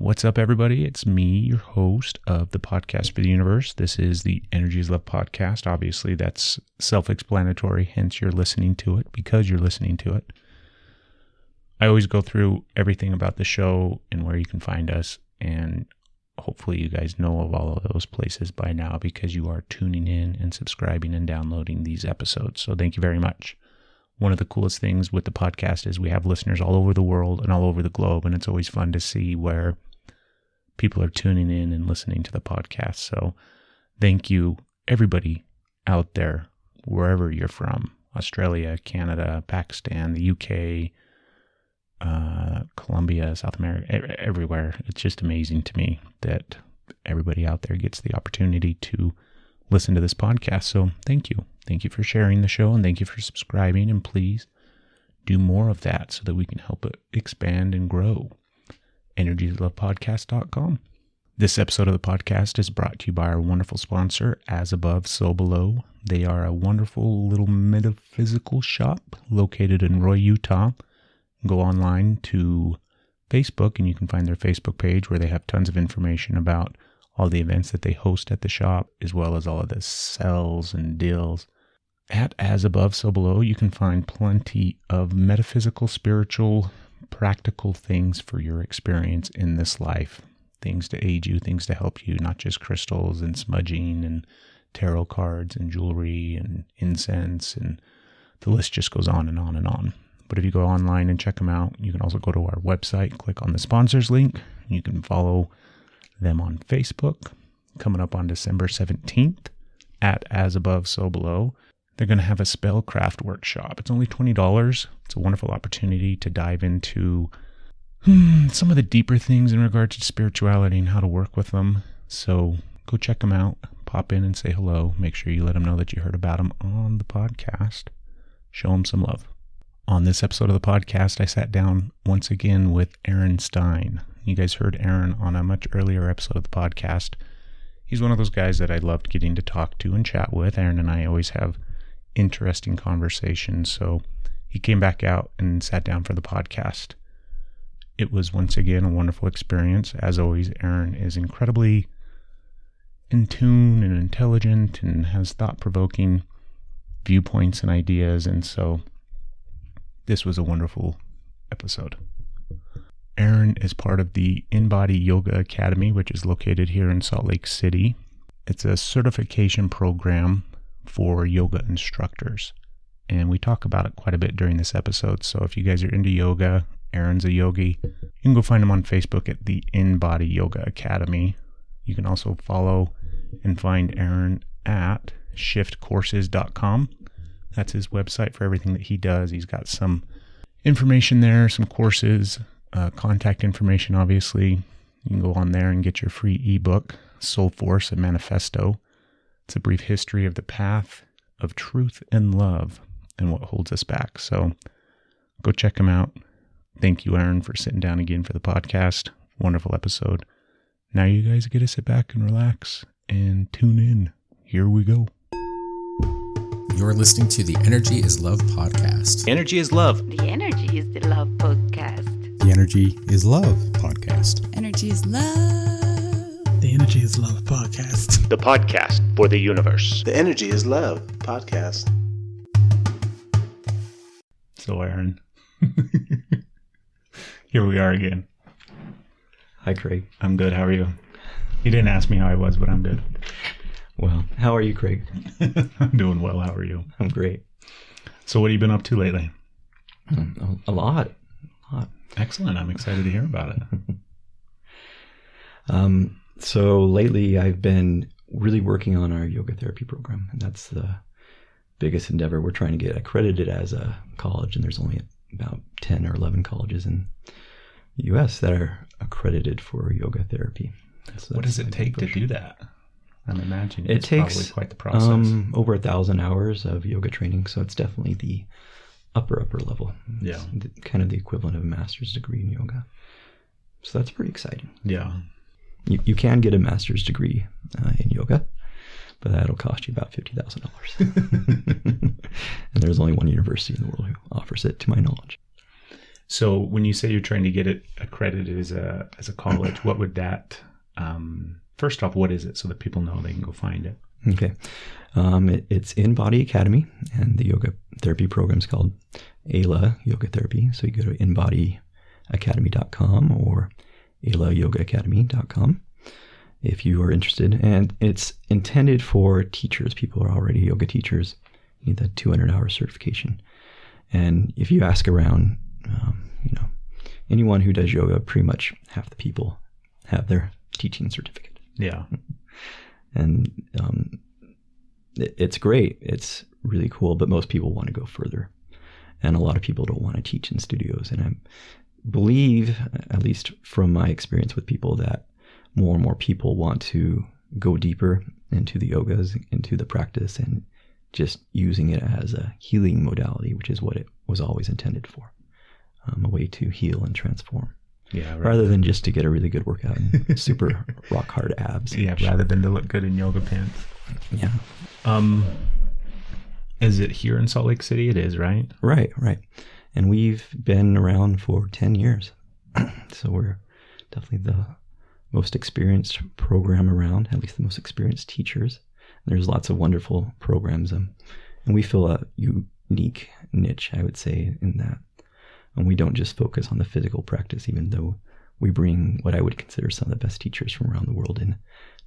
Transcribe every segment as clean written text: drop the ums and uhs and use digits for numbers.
What's up, everybody? It's me, your host of the Podcast for the Universe. This is the Energy is Love podcast. Obviously, that's self-explanatory, hence you're listening to it because you're listening to it. I always go through everything about the show and where you can find us, and hopefully you guys know of all of those places by now because you are tuning in and subscribing and downloading these episodes. So thank you very much. One of the coolest things with the podcast is we have listeners all over the world and all over the globe, and it's always fun to see where people are tuning in and listening to the podcast. So thank you, everybody out there, wherever you're from, Australia, Canada, Pakistan, the UK, Colombia, South America, everywhere. It's just amazing to me that everybody out there gets the opportunity to listen to this podcast. So thank you. Thank you for sharing the show, and thank you for subscribing, and please do more of that so that we can help it expand and grow. EnergyIsLovePodcast.com. This episode of the podcast is brought to you by our wonderful sponsor, As Above, So Below. They are a wonderful little metaphysical shop located in Roy, Utah. Go online to Facebook, and you can find their Facebook page where they have tons of information about all the events that they host at the shop, as well as all of the sales and deals. At As Above, So Below, you can find plenty of metaphysical, spiritual, practical things for your experience in this life. Things to aid you, things to help you, not just crystals and smudging and tarot cards and jewelry and incense, and the list just goes on and on and on. But if you go online and check them out, you can also go to our website, click on the sponsors link. You can follow them on Facebook. Coming up on December 17th at As Above, So Below, they're going to have a spellcraft workshop. It's only $20. It's a wonderful opportunity to dive into some of the deeper things in regard to spirituality and how to work with them. So go check them out. Pop in and say hello. Make sure you let them know that you heard about them on the podcast. Show them some love. On this episode of the podcast, I sat down once again with Aron Stein. You guys heard Aron on a much earlier episode of the podcast. He's one of those guys that I loved getting to talk to and chat with. Aron and I always have interesting conversations, so he came back out and sat down for the podcast. It was once again a wonderful experience. As always, Aron is incredibly in tune and intelligent and has thought-provoking viewpoints and ideas, and so this was a wonderful episode. Aron is part of the Inbody Yoga Academy, which is located here in Salt Lake City. It's a certification program for yoga instructors, and we talk about it quite a bit during this episode. So if you guys are into yoga, Aron's a yogi, you can go find him on Facebook at the Inbody Yoga Academy. You can also follow and find Aron at shiftcourses.com. That's his website for everything that he does. He's got some information there, some courses, contact information, obviously. You can go on there and get your free ebook, Soul Force, a Manifesto. It's a brief history of the path of truth and love and what holds us back. So go check him out. Thank you, Aron, for sitting down again for the podcast. Wonderful episode. Now you guys get to sit back and relax and tune in. Here we go. You're listening to the Energy is Love podcast. Energy is love. The Energy is the Love podcast. The Energy is Love podcast. Energy is love. The Energy is Love podcast. The podcast for the universe. The Energy is Love podcast. So, Aron, here we are again. Hi, Craig. I'm good. How are you? You didn't ask me how I was, but I'm good. Well, how are you, Craig? I'm doing well. How are you? I'm great. So what have you been up to lately? A lot. Excellent. I'm excited to hear about it. So lately I've been really working on our yoga therapy program, and that's the biggest endeavor. We're trying to get accredited as a college, and there's only about 10 or 11 colleges in the U.S. that are accredited for yoga therapy. So what does it take to do that? I'm imagining it it's takes probably quite the process. Over 1,000 hours of yoga training, so it's definitely the upper level. Yeah. It's kind of the equivalent of a master's degree in yoga. So that's pretty exciting. Yeah. You can get a master's degree in yoga, but that'll cost you about $50,000. And there's only one university in the world who offers it, to my knowledge. So when you say you're trying to get it accredited as a college, what would that, first off, what is it so that people know they can go find it? Okay. It's Inbody Academy, and the yoga therapy program is called Ayla Yoga Therapy. So you go to inbodyacademy.com or aylayogaacademy.com if you are interested. And it's intended for teachers, people who are already yoga teachers. You need that 200-hour certification. And if you ask around, anyone who does yoga, pretty much half the people have their teaching certificate. Yeah. And it's great. It's really cool, but most people want to go further. And a lot of people don't want to teach in studios. And I believe, at least from my experience with people, that more and more people want to go deeper into the yogas, into the practice, and just using it as a healing modality, which is what it was always intended for, a way to heal and transform. Yeah, right. Rather than just to get a really good workout and super rock hard abs. Yeah, rather than to look good in yoga pants. Yeah. Is it here in Salt Lake City? It is, right? Right. And we've been around for 10 years. So we're definitely the most experienced program around, at least the most experienced teachers. There's lots of wonderful programs, and we fill a unique niche, I would say, in that. And we don't just focus on the physical practice, even though we bring what I would consider some of the best teachers from around the world in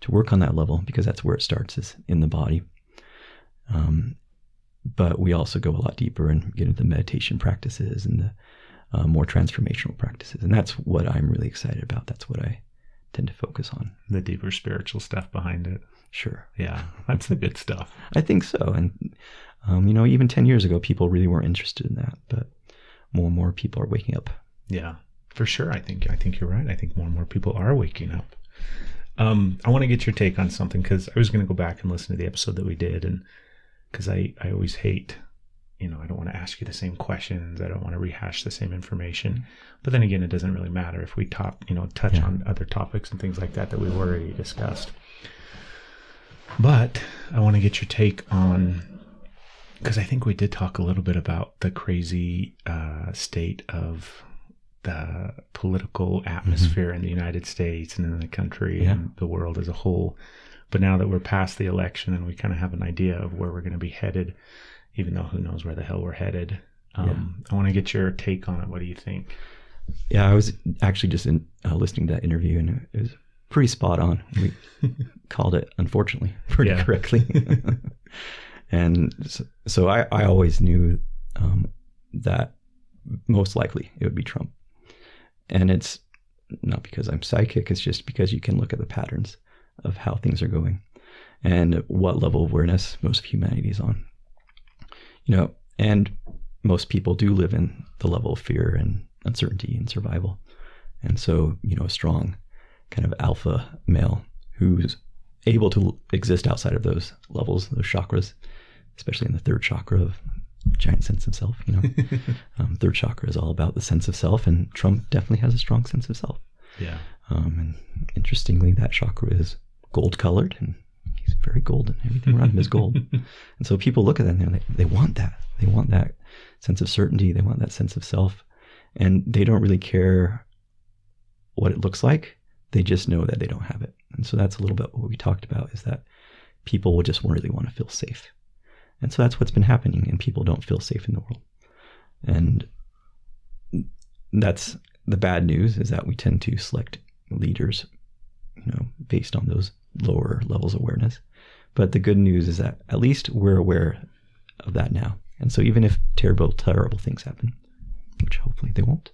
to work on that level, because that's where it starts, is in the body. But we also go a lot deeper and get into the meditation practices and the more transformational practices. And that's what I'm really excited about. That's what I tend to focus on. The deeper spiritual stuff behind it. Sure. Yeah, that's the good stuff. I think so. And, even 10 years ago, people really weren't interested in that. But more and more people are waking up. Yeah, for sure. I think you're right. I think more and more people are waking up. I want to get your take on something, because I was going to go back and listen to the episode that we did, and because I always hate, I don't want to ask you the same questions. I don't want to rehash the same information. But then again, it doesn't really matter if we touch on other topics and things like that we've already discussed. But I want to get your take on, because I think we did talk a little bit about the crazy state of the political atmosphere in the United States and in the country and the world as a whole. But now that we're past the election and we kind of have an idea of where we're going to be headed, even though who knows where the hell we're headed, I want to get your take on it. What do you think? Yeah, I was actually just listening to that interview, and it was pretty spot on. We called it, unfortunately, pretty correctly. And so I always knew that most likely it would be Trump. And it's not because I'm psychic, it's just because you can look at the patterns of how things are going and what level of awareness most of humanity is on. And most people do live in the level of fear and uncertainty and survival. And so, a strong kind of alpha male who's able to exist outside of those levels, those chakras, especially in the third chakra of giant sense of self. Third chakra is all about the sense of self, and Trump definitely has a strong sense of self. Yeah. And interestingly, that chakra is gold colored, and he's very golden. Everything around him is gold. And so people look at that and they want that. They want that sense of certainty. They want that sense of self, and they don't really care what it looks like. They just know that they don't have it. And so that's a little bit what we talked about, is that people will just really want to feel safe. And so that's what's been happening, and people don't feel safe in the world. And that's the bad news, is that we tend to select leaders, based on those lower levels of awareness. But the good news is that at least we're aware of that now. And so even if terrible things happen, which hopefully they won't,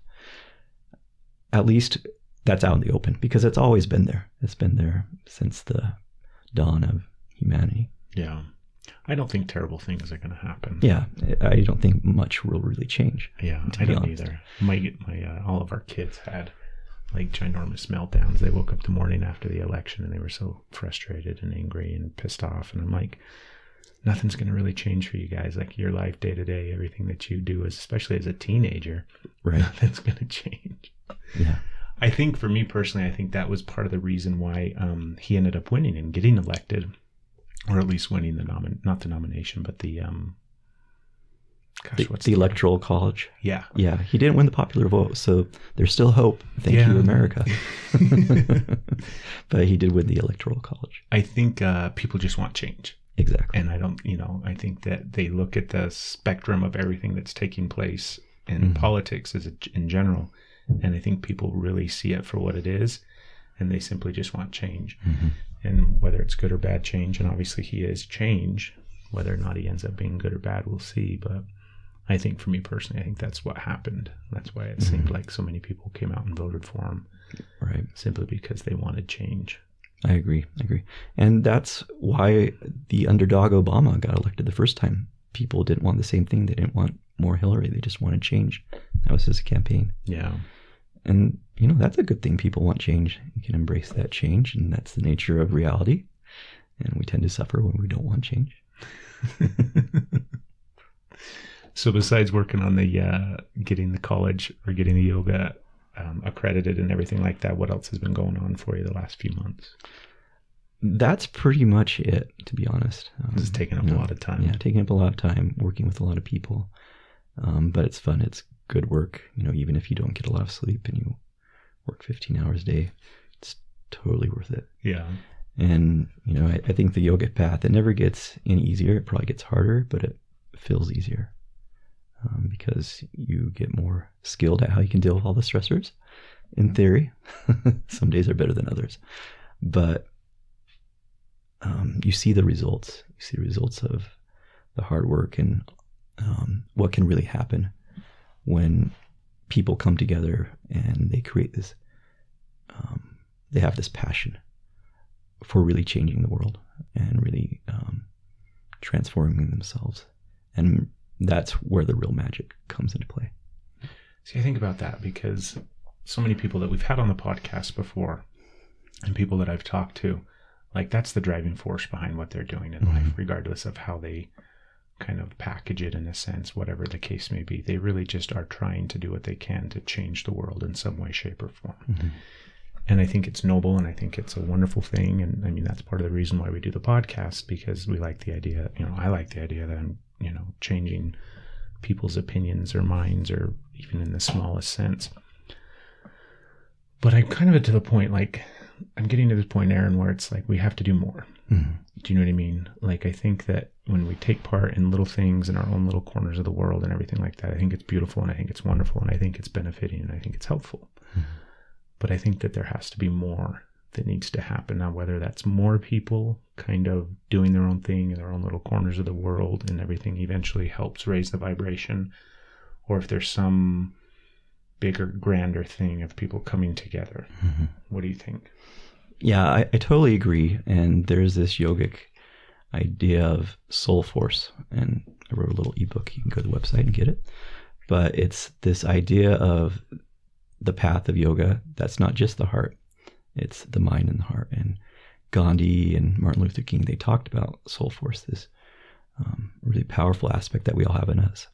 at least that's out in the open, because it's always been there. It's been there since the dawn of humanity. Yeah. I don't think terrible things are going to happen. Yeah. I don't think much will really change. Yeah, I don't either. My all of our kids had ginormous meltdowns. They woke up the morning after the election and they were so frustrated and angry and pissed off. And I'm like, nothing's going to really change for you guys. Your life day to day, everything that you do, especially as a teenager, right? Nothing's going to change. Yeah. I think for me personally, I think that was part of the reason why he ended up winning and getting elected, or at least winning not the nomination, but the Gosh, what's the Electoral College. Yeah. Yeah, he didn't win the popular vote, so there's still hope. Thank you, America. But he did win the Electoral College. I think people just want change. Exactly. And I think that they look at the spectrum of everything that's taking place in politics in general, and I think people really see it for what it is, and they simply just want change. And whether it's good or bad change, and obviously he is change, whether or not he ends up being good or bad, we'll see. But I think for me personally, I think that's what happened. That's why it seemed like so many people came out and voted for him. Right. Simply because they wanted change. I agree. And that's why the underdog Obama got elected the first time. People didn't want the same thing. They didn't want more Hillary. They just wanted change. That was his campaign. Yeah. And, that's a good thing. People want change. You can embrace that change, and that's the nature of reality. And we tend to suffer when we don't want change. So besides working on the getting the college or getting the yoga accredited and everything like that, what else has been going on for you the last few months? That's pretty much it, to be honest. This is taking up a lot of time. Yeah, taking up a lot of time, working with a lot of people. But it's fun. It's good work. Even if you don't get a lot of sleep and you work 15 hours a day, it's totally worth it. Yeah. And, I think the yoga path, it never gets any easier. It probably gets harder, but it feels easier because you get more skilled at how you can deal with all the stressors, in theory. Some days are better than others. But you see the results. You see the results of the hard work and what can really happen when people come together and they create this, they have this passion for really changing the world and really transforming themselves. And that's where the real magic comes into play. See, I think about that because so many people that we've had on the podcast before and people that I've talked to, like that's the driving force behind what they're doing in life, regardless of how they kind of package it in a sense, whatever the case may be. They really just are trying to do what they can to change the world in some way, shape, or form. And I think it's noble, and I think it's a wonderful thing. And I mean, that's part of the reason why we do the podcast, because we like the idea, I like the idea that I'm, changing people's opinions or minds, or even in the smallest sense. But I'm kind of to the point, like, I'm getting to this point, Aaron, where it's like we have to do more. Do you know what I mean? Like, I think that when we take part in little things in our own little corners of the world and everything like that, I think it's beautiful, and I think it's wonderful, and I think it's benefiting, and I think it's helpful. But I think that there has to be more that needs to happen. Now, whether that's more people kind of doing their own thing in their own little corners of the world and everything eventually helps raise the vibration, or if there's some bigger, grander thing of people coming together. What do you think? Yeah, I totally agree. And there's this yogic idea of soul force. And I wrote a little ebook. You can go to the website and get it. But it's this idea of the path of yoga that's not just the heart. It's the mind and the heart. And Gandhi and Martin Luther King, they talked about soul force, this really powerful aspect that we all have in us.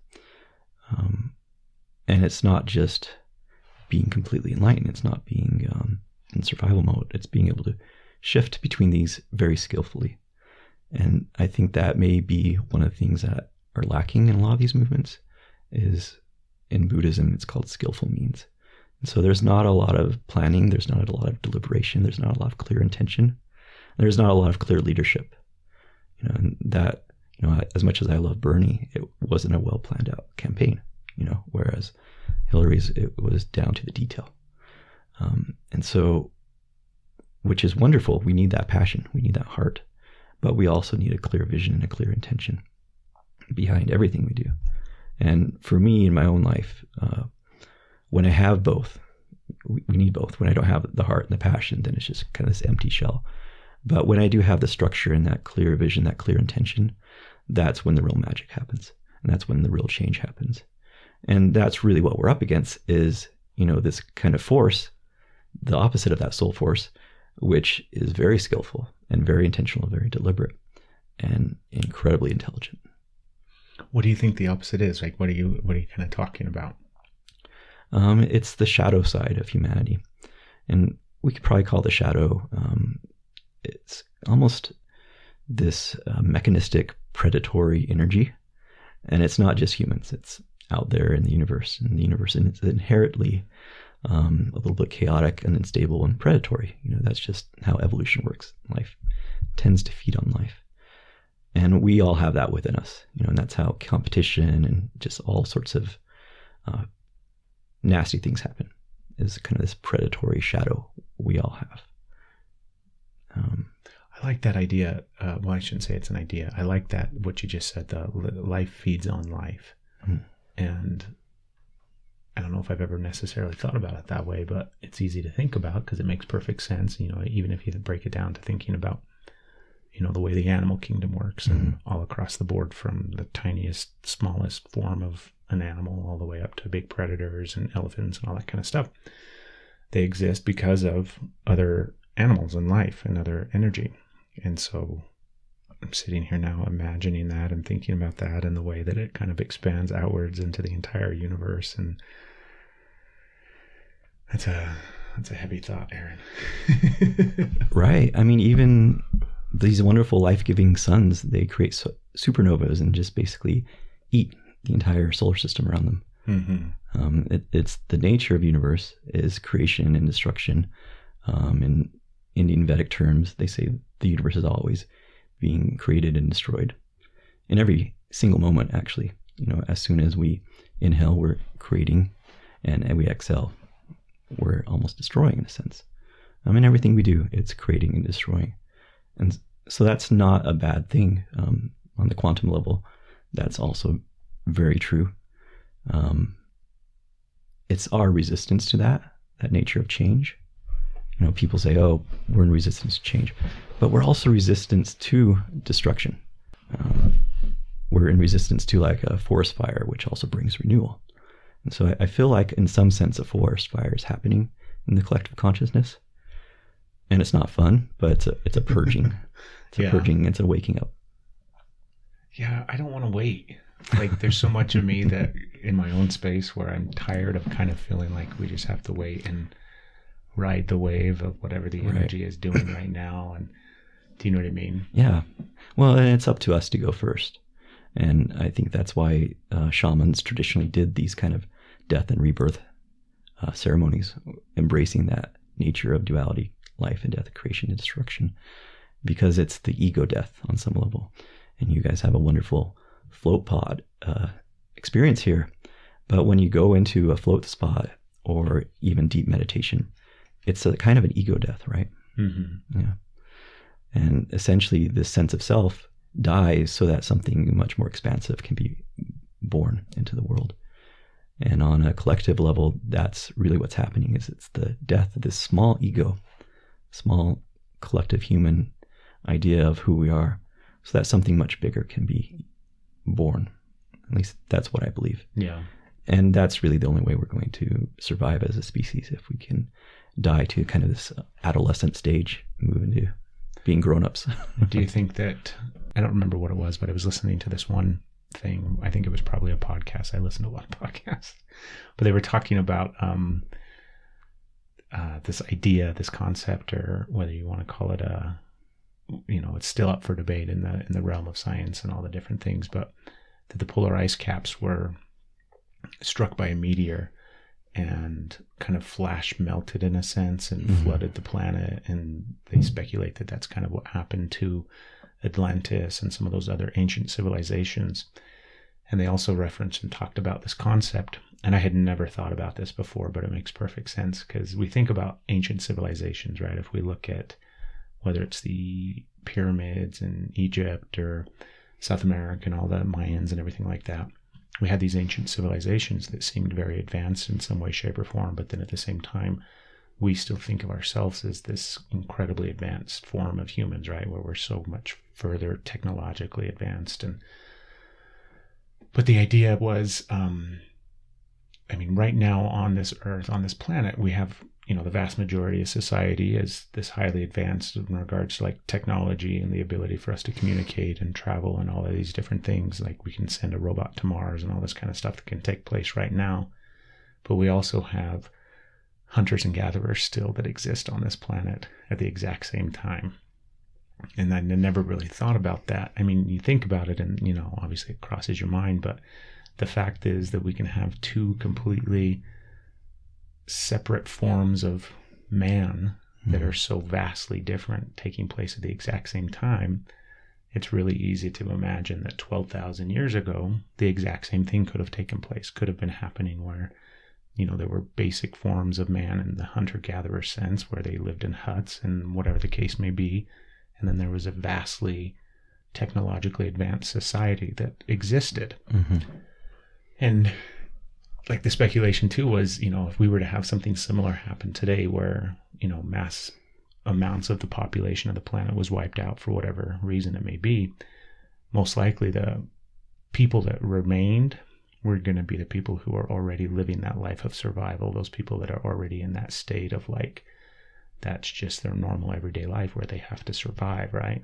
And it's not just being completely enlightened. It's not being in survival mode. It's being able to shift between these very skillfully. And I think that may be one of the things that are lacking in a lot of these movements is in Buddhism, it's called skillful means. And so there's not a lot of planning. There's not a lot of deliberation. There's not a lot of clear intention. There's not a lot of clear leadership. And that, as much as I love Bernie, it wasn't a well planned out campaign, whereas Hillary's, it was down to the detail. And so, which is wonderful. We need that passion. We need that heart, but we also need a clear vision and a clear intention behind everything we do. And for me in my own life, when I have both, we need both. When I don't have the heart and the passion, then it's just kind of this empty shell. But when I do have the structure and that clear vision, that clear intention, that's when the real magic happens. And that's when the real change happens. And that's really what we're up against is, this kind of force, the opposite of that soul force, which is very skillful and very intentional, very deliberate, and incredibly intelligent. What do you think the opposite is? Like, what are you kind of talking about? It's the shadow side of humanity. And we could probably call the shadow, it's almost this mechanistic predatory energy And it's not just humans, it's out there in the universe. And the universe is inherently a little bit chaotic and unstable and predatory. That's just how evolution works. Life tends to feed on life. And we all have that within us, and that's how competition and just all sorts of nasty things happen, is kind of this predatory shadow we all have. I like that idea. Well, I shouldn't say it's an idea. I like that, what you just said, the life feeds on life. Mm. And I don't know if I've ever necessarily thought about it that way, but it's easy to think about because it makes perfect sense. Even if you break it down to thinking about, the way the animal kingdom works, and all across the board, from the tiniest, smallest form of an animal all the way up to big predators and elephants and all that kind of stuff. They exist because of other animals and life and other energy. And so I'm sitting here now imagining that and thinking about that and the way that it kind of expands outwards into the entire universe. And that's a heavy thought, Aaron. Right. I mean, even these wonderful life-giving suns, they create supernovas and just basically eat the entire solar system around them. Mm-hmm. It's the nature of the universe is creation and destruction. In Indian Vedic terms, they say the universe is always being created and destroyed in every single moment, actually. As soon as we inhale, we're creating, and we exhale, we're almost destroying, in a sense. In everything we do, it's creating and destroying. And so that's not a bad thing. On the quantum level, that's also very true. It's our resistance to that nature of change. People say, oh, we're in resistance to change, but we're also resistance to destruction. We're in resistance to like a forest fire, which also brings renewal. And so I feel like in some sense a forest fire is happening in the collective consciousness. And it's not fun, but it's a purging. It's a purging. It's a waking up. Yeah, I don't want to wait. Like, there's so much of me that in my own space where I'm tired of kind of feeling like we just have to wait and ride the wave of whatever the energy is doing right now. And do you know what I mean? Yeah. Well, and it's up to us to go first. And I think that's why shamans traditionally did these kind of death and rebirth ceremonies, embracing that nature of duality, life and death, creation and destruction, because it's the ego death on some level. And you guys have a wonderful float pod experience here. But when you go into a float spot or even deep meditation, it's a kind of an ego death, right? Mm-hmm. Yeah. And essentially this sense of self dies so that something much more expansive can be born into the world. And on a collective level, that's really what's happening, is it's the death of this small ego, small collective human idea of who we are, so that something much bigger can be born. At least that's what I believe. Yeah. And that's really the only way we're going to survive as a species, if we can die to kind of this adolescent stage, move into being grown-ups. Do you think that, I don't remember what it was, but I was listening to this one thing. I think it was probably a podcast. I listen to a lot of podcasts, but they were talking about this idea, this concept, or whether you want to call it it's still up for debate in the realm of science and all the different things, but that the polar ice caps were struck by a meteor and kind of flash melted in a sense and flooded the planet. And they speculate that that's kind of what happened to Atlantis and some of those other ancient civilizations. And they also referenced and talked about this concept. And I had never thought about this before, but it makes perfect sense, because we think about ancient civilizations, right? If we look at whether it's the pyramids in Egypt or South America and all the Mayans and everything like that, we had these ancient civilizations that seemed very advanced in some way, shape, or form. But then at the same time, we still think of ourselves as this incredibly advanced form of humans, right? Where we're so much further technologically advanced. But the idea was, right now on this earth, on this planet, we have, the vast majority of society is this highly advanced in regards to like technology and the ability for us to communicate and travel and all of these different things. Like we can send a robot to Mars and all this kind of stuff that can take place right now. But we also have hunters and gatherers still that exist on this planet at the exact same time. And I never really thought about that. I mean, you think about it and, obviously it crosses your mind, but the fact is that we can have two completely separate forms of man that are so vastly different taking place at the exact same time. It's really easy to imagine that 12,000 years ago, the exact same thing could have taken place, could have been happening where, there were basic forms of man in the hunter-gatherer sense where they lived in huts and whatever the case may be. And then there was a vastly technologically advanced society that existed. Mm-hmm. And like the speculation too was, if we were to have something similar happen today where, mass amounts of the population of the planet was wiped out for whatever reason it may be, most likely the people that remained were going to be the people who are already living that life of survival, those people that are already in that state of like, that's just their normal everyday life where they have to survive, right?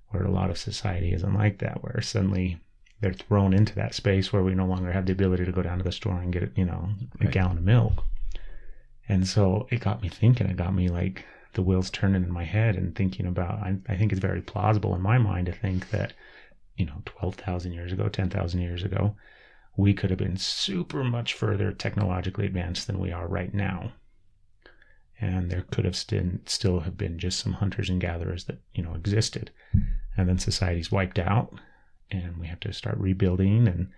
Where a lot of society isn't like that, where suddenly they're thrown into that space where we no longer have the ability to go down to the store and get, a gallon of milk. And so it got me thinking, it got me like the wheels turning in my head and thinking about, I think it's very plausible in my mind to think that, 12,000 years ago, 10,000 years ago, we could have been super much further technologically advanced than we are right now. And there could have still have been just some hunters and gatherers that, existed. And then society's wiped out and we have to start rebuilding. And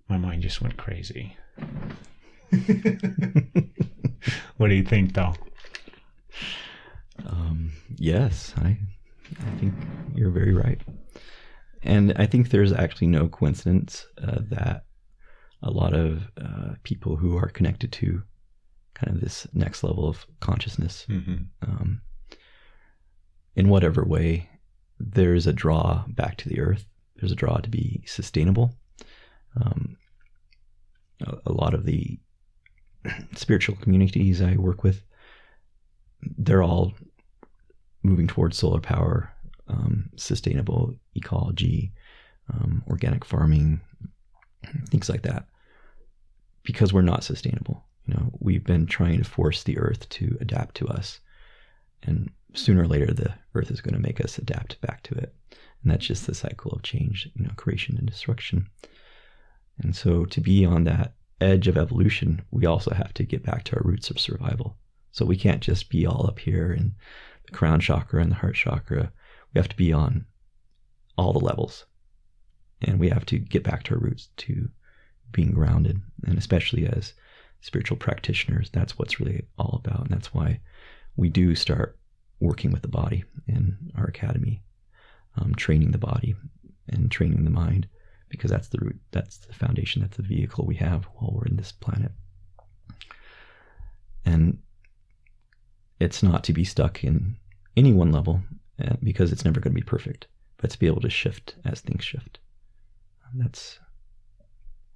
my mind just went crazy. What do you think, though? Yes, I think you're very right. And I think there's actually no coincidence that a lot of people who are connected to kind of this next level of consciousness, in whatever way, there's a draw back to the earth. There's a draw to be sustainable. A lot of the spiritual communities I work with, they're all moving towards solar power, sustainable ecology, organic farming, things like that, because we're not sustainable. We've been trying to force the earth to adapt to us, and sooner or later the earth is going to make us adapt back to it. And that's just the cycle of change, creation and destruction. And so to be on that edge of evolution, we also have to get back to our roots of survival. So we can't just be all up here in the crown chakra and the heart chakra. We have to be on all the levels, and we have to get back to our roots, to being grounded. And especially as spiritual practitioners, that's what's really all about. And that's why we do start working with the body in our academy, training the body and training the mind, because that's the root, that's the foundation, that's the vehicle we have while we're in this planet. And it's not to be stuck in any one level, because it's never going to be perfect, but to be able to shift as things shift. That's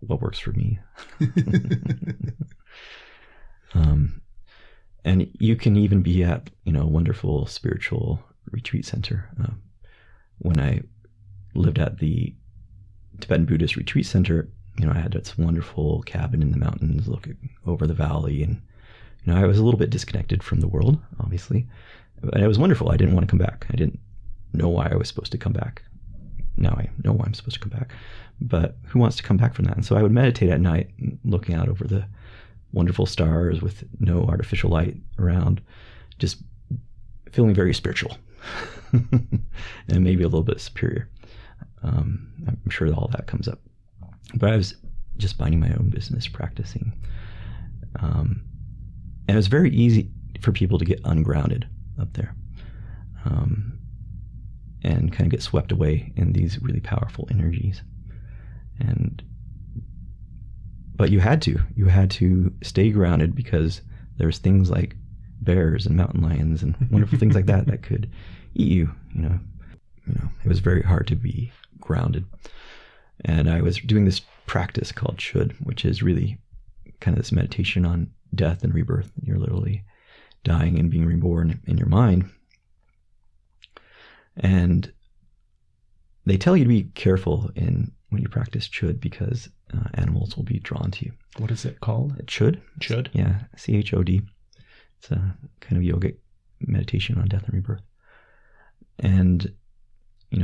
what works for me. And you can even be at, a wonderful spiritual retreat center. When I lived at the Tibetan Buddhist retreat center, I had this wonderful cabin in the mountains looking over the valley, and I was a little bit disconnected from the world, obviously, but it was wonderful. I didn't want to come back. I didn't know why I was supposed to come back. Now I know why I'm supposed to come back, but who wants to come back from that? And so I would meditate at night, looking out over the wonderful stars with no artificial light around, just feeling very spiritual and maybe a little bit superior. I'm sure all that comes up, but I was just minding my own business, practicing. And it was very easy for people to get ungrounded up there, and kind of get swept away in these really powerful energies. But you had to stay grounded, because there's things like bears and mountain lions and wonderful things like that could eat you. It was very hard to be grounded. And I was doing this practice called Chud, which is really kind of this meditation on death and rebirth. You're literally dying and being reborn in your mind. And they tell you to be careful when you practice Chud, because animals will be drawn to you. What is it called? Chud. Chud? Yeah, CHOD. It's a kind of yogic meditation on death and rebirth. And,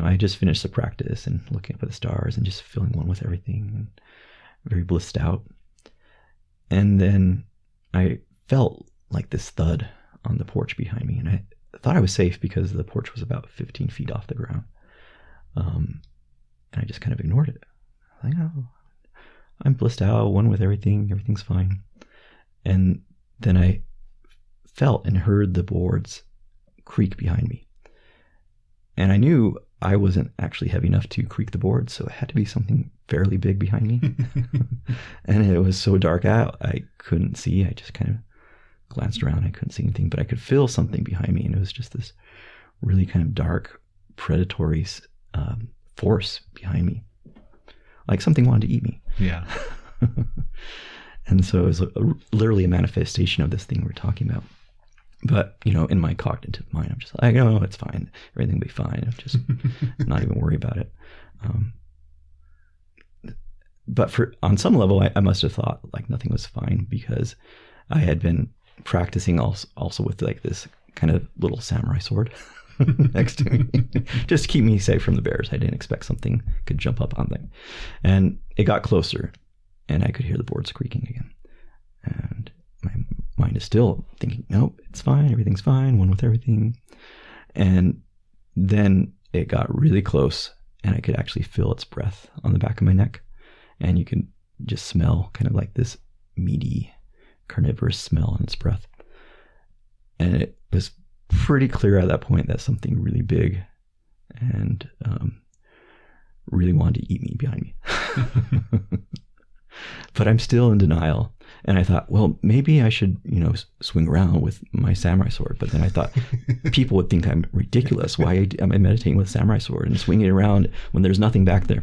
I just finished the practice and looking up at the stars and just feeling one with everything and very blissed out. And then I felt like this thud on the porch behind me. And I thought I was safe because the porch was about 15 feet off the ground. And I just kind of ignored it. Like, oh, I'm blissed out, one with everything. Everything's fine. And then I felt and heard the boards creak behind me. And I knew I wasn't actually heavy enough to creak the boards, so it had to be something fairly big behind me. And it was so dark out, I couldn't see. I just kind of glanced around. I couldn't see anything, but I could feel something behind me. And it was just this really kind of dark, predatory force behind me. Like something wanted to eat me. Yeah. And so it was literally a manifestation of this thing we're talking about. But, in my cognitive mind, I'm just like, oh, it's fine. Everything will be fine. I'm just not even worry about it. But on some level, I must have thought like nothing was fine because I had been practicing also with like this kind of little samurai sword next to me, just to keep me safe from the bears. I didn't expect something could jump up on them. And it got closer and I could hear the boards creaking again. And my mind is still thinking, nope, it's fine. Everything's fine. One with everything. And then it got really close and I could actually feel its breath on the back of my neck. And you can just smell kind of like this meaty, carnivorous smell in its breath. And it was pretty clear at that point that something really big and really wanted to eat me behind me. But I'm still in denial. And I thought, well, maybe I should, swing around with my samurai sword. But then I thought people would think I'm ridiculous. Why am I meditating with a samurai sword and swinging it around when there's nothing back there?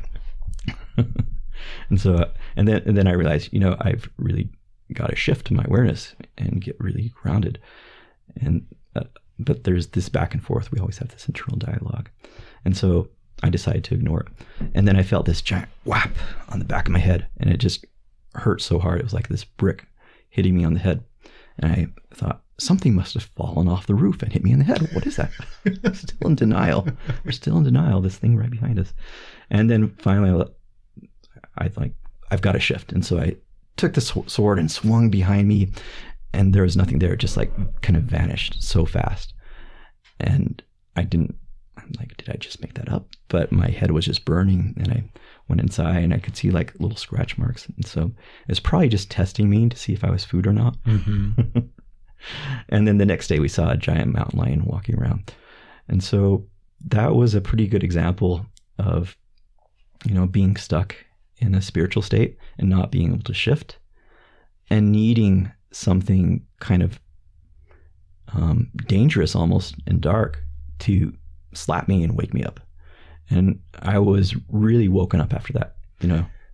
And so, and then I realized, I've really got to shift my awareness and get really grounded. And but there's this back and forth. We always have this internal dialogue. And so I decided to ignore it. And then I felt this giant whap on the back of my head, and it just hurt so hard. It was like this brick hitting me on the head. And I thought, something must have fallen off the roof and hit me in the head. What is that? I'm still in denial. We're still in denial. This thing right behind us. And then finally, I thought, I've got to shift. And so I took the sword and swung behind me, and there was nothing there. It just like kind of vanished so fast. And I'm like, did I just make that up? But my head was just burning, and I went inside and I could see like little scratch marks. And so it's probably just testing me to see if I was food or not. Mm-hmm. And then the next day we saw a giant mountain lion walking around. And so that was a pretty good example of, being stuck in a spiritual state and not being able to shift and needing something kind of dangerous almost and dark to slap me and wake me up. And I was really woken up after that,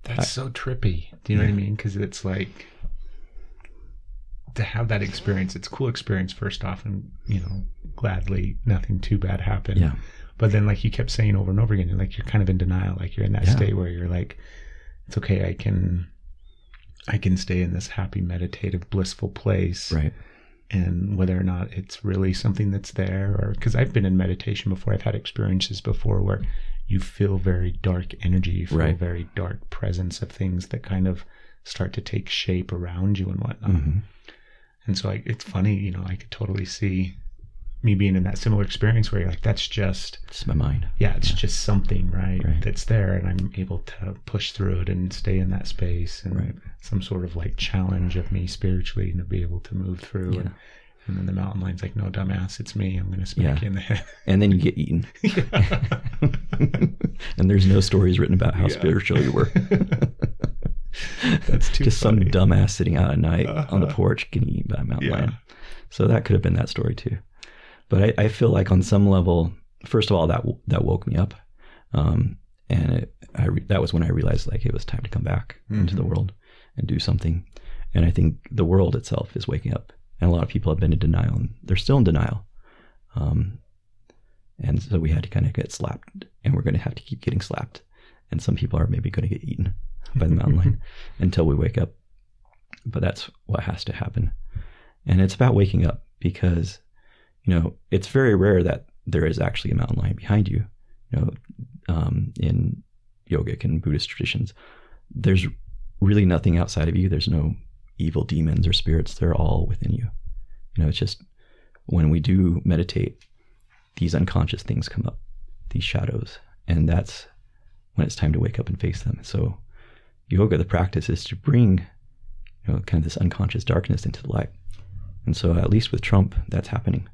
That's so trippy. Do you know what I mean? Because it's like, to have that experience, it's a cool experience first off, and, gladly nothing too bad happened. Yeah. But then, like you kept saying over and over again, you're kind of in denial. Like you're in that state where you're like, it's okay. I can stay in this happy, meditative, blissful place. Right. And whether or not it's really something that's there, or because I've been in meditation before, I've had experiences before where you feel very dark energy, you feel very dark presence of things that kind of start to take shape around you and whatnot. Mm-hmm. And so it's funny, I could totally see me being in that similar experience where you're like, that's just... It's my mind. Yeah, it's just something, right, that's there, and I'm able to push through it and stay in that space, and some sort of like challenge of me spiritually to be able to move through. Yeah. And then the mountain lion's like, no, dumbass, it's me. I'm going to smack you in the head. And then you get eaten. And there's no stories written about how spiritual you were. That's too just funny. Some dumbass sitting out at night on the porch getting eaten by a mountain lion. So that could have been that story too. But I feel like on some level, first of all, that woke me up. And that was when I realized like it was time to come back into the world and do something. And I think the world itself is waking up. And a lot of people have been in denial, and they're still in denial. And so we had to kind of get slapped, and we're going to have to keep getting slapped. And some people are maybe going to get eaten by the mountain lion until we wake up. But that's what has to happen. And it's about waking up because, it's very rare that there is actually a mountain lying behind you. In yogic and Buddhist traditions, there's really nothing outside of you. There's no evil demons or spirits. They're all within you. It's just when we do meditate, these unconscious things come up, these shadows, and that's when it's time to wake up and face them. So yoga, the practice is to bring kind of this unconscious darkness into the light. And so at least with Trump, that's happening.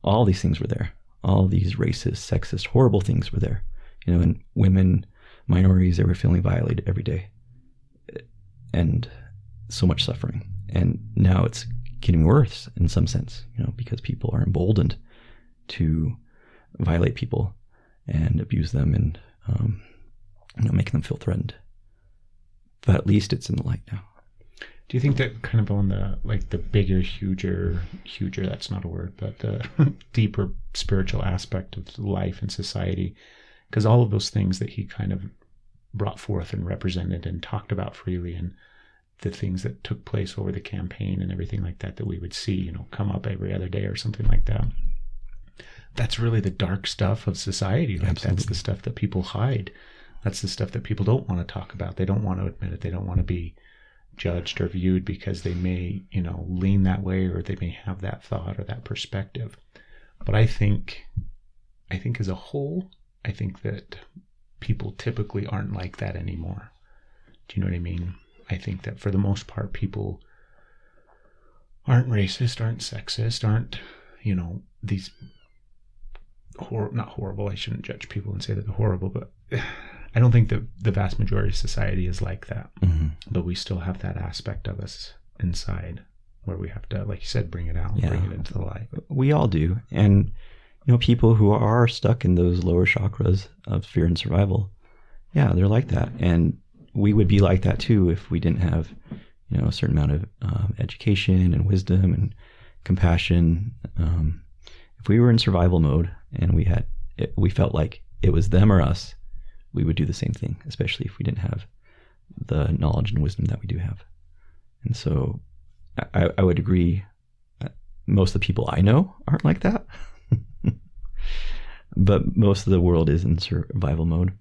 All these things were there. All these racist, sexist, horrible things were there. And women, minorities, they were feeling violated every day. And so much suffering. And now it's getting worse in some sense, because people are emboldened to violate people and abuse them and make them feel threatened. But at least it's in the light now. Do you think that kind of on the bigger, huger, that's not a word, but the deeper spiritual aspect of life and society, because all of those things that he kind of brought forth and represented and talked about freely, and the things that took place over the campaign and everything like that we would see, come up every other day or something like that. That's really the dark stuff of society. Absolutely. That's the stuff that people hide. That's the stuff that people don't want to talk about. They don't want to admit it. They don't want to be judged or viewed because they may, lean that way, or they may have that thought or that perspective. But I think as a whole, I think that people typically aren't like that anymore. Do you know what I mean? I think that for the most part, people aren't racist, aren't sexist, aren't, these not horrible. I shouldn't judge people and say that they're horrible, but I don't think that the vast majority of society is like that. Mm-hmm. But we still have that aspect of us inside where we have to, like you said, bring it out and bring it into the light. We all do. And, people who are stuck in those lower chakras of fear and survival, they're like that. And we would be like that too if we didn't have, a certain amount of education and wisdom and compassion. If we were in survival mode and we felt like it was them or us, we would do the same thing, especially if we didn't have the knowledge and wisdom that we do have. And so I would agree. Most of the people I know aren't like that. But most of the world is in survival mode.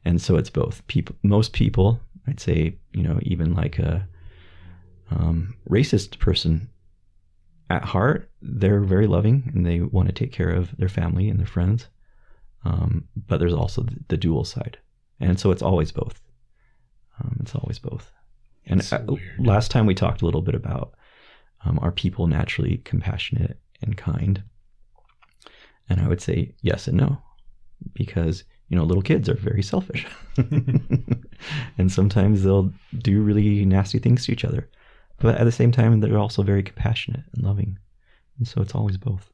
And so it's both. Most people, I'd say, even like a racist person, at heart, they're very loving and they want to take care of their family and their friends. But there's also the dual side. And so it's always both. It's always both. And so last time we talked a little bit about are people naturally compassionate and kind? And I would say yes and no, because, little kids are very selfish. And sometimes they'll do really nasty things to each other. But at the same time, they're also very compassionate and loving. And so it's always both.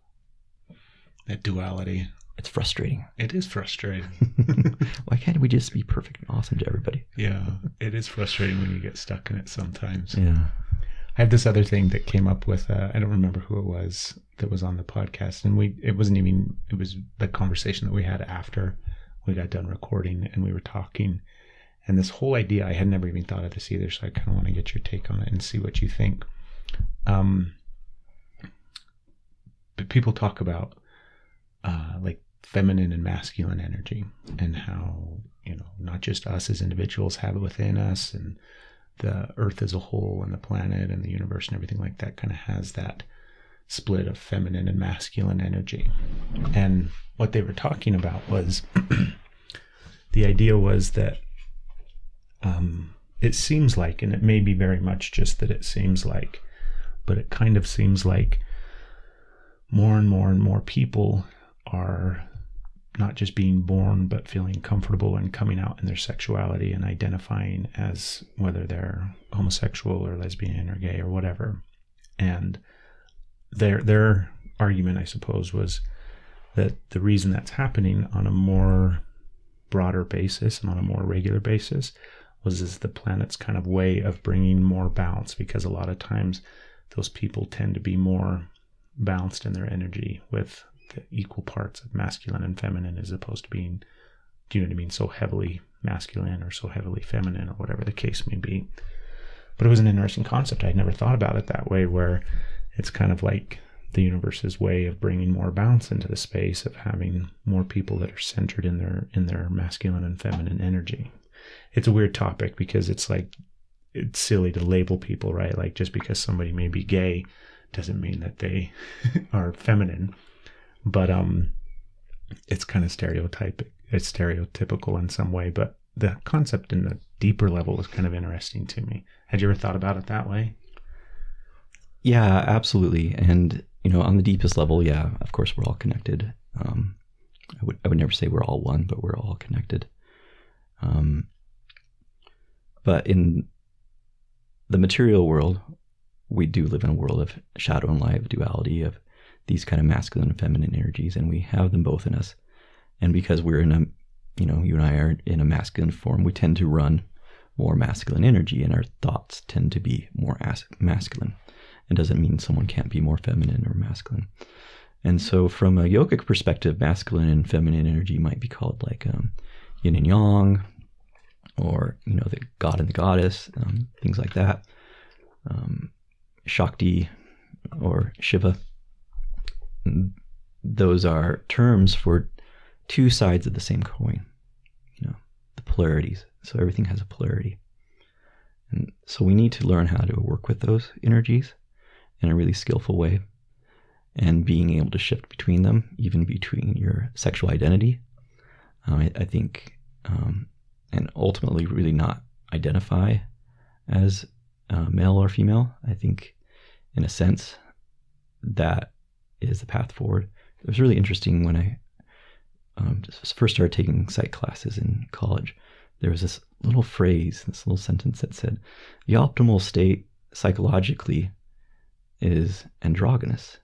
That duality. It's frustrating. It is frustrating. Why can't we just be perfect and awesome to everybody? Yeah, it is frustrating when you get stuck in it sometimes. Yeah. I have this other thing that came up with, I don't remember who it was that was on the podcast. And it was the conversation that we had after we got done recording and we were talking. And this whole idea, I had never even thought of this either. So I kind of want to get your take on it and see what you think. But people talk about like feminine and masculine energy and how, not just us as individuals have it within us, and the earth as a whole and the planet and the universe and everything like that kind of has that split of feminine and masculine energy. And what they were talking about was the idea was that it seems like, and it may be very much just that it seems like, but it kind of seems like more and more and more people are not just being born, but feeling comfortable and coming out in their sexuality and identifying as whether they're homosexual or lesbian or gay or whatever. And their argument, I suppose, was that the reason that's happening on a more broader basis and on a more regular basis is the planet's kind of way of bringing more balance, because a lot of times those people tend to be more balanced in their energy with the equal parts of masculine and feminine, as opposed to being, do you know what I mean, so heavily masculine or so heavily feminine or whatever the case may be. But it was an interesting concept. I'd never thought about it that way, where it's kind of like the universe's way of bringing more balance into the space, of having more people that are centered in their masculine and feminine energy. It's a weird topic because it's silly to label people, right? Like, just because somebody may be gay doesn't mean that they are feminine. But it's kind of stereotypical in some way. But the concept in the deeper level was kind of interesting to me. Had you ever thought about it that way? Yeah, absolutely. And, on the deepest level, yeah, of course, we're all connected. I would never say we're all one, but we're all connected. But in the material world, we do live in a world of shadow and light, of duality, of these kind of masculine and feminine energies, and we have them both in us. And because we're in a, you and I are in a masculine form, we tend to run more masculine energy, and our thoughts tend to be more masculine. It doesn't mean someone can't be more feminine or masculine. And so from a yogic perspective, masculine and feminine energy might be called like yin and yang, or, the god and the goddess, things like that. Shakti or Shiva. Those are terms for two sides of the same coin, the polarities. So everything has a polarity. And so we need to learn how to work with those energies in a really skillful way, and being able to shift between them, even between your sexual identity. I think, and ultimately really not identify as male or female. I think, in a sense, that is the path forward. It was really interesting when I first started taking psych classes in college. There was this little phrase, this little sentence that said, the optimal state psychologically is androgynous.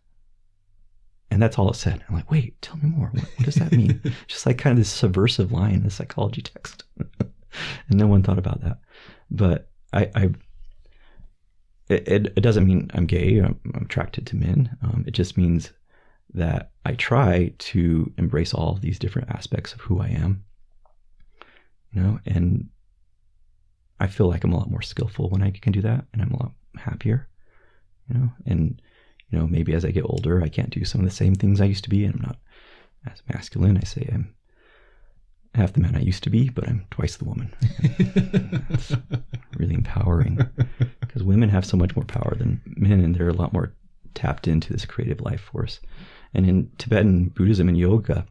And that's all it said. I'm like, wait, tell me more. What does that mean? Just like kind of this subversive line in the psychology text. And no one thought about that. But it doesn't mean I'm gay or I'm attracted to men. It just means that I try to embrace all of these different aspects of who I am. And I feel like I'm a lot more skillful when I can do that, and I'm a lot happier. And maybe as I get older, I can't do some of the same things I used to be, and I'm not as masculine. I say I'm half the man I used to be, but I'm twice the woman. It's really empowering, because women have so much more power than men, and they're a lot more tapped into this creative life force. And in Tibetan Buddhism and yoga,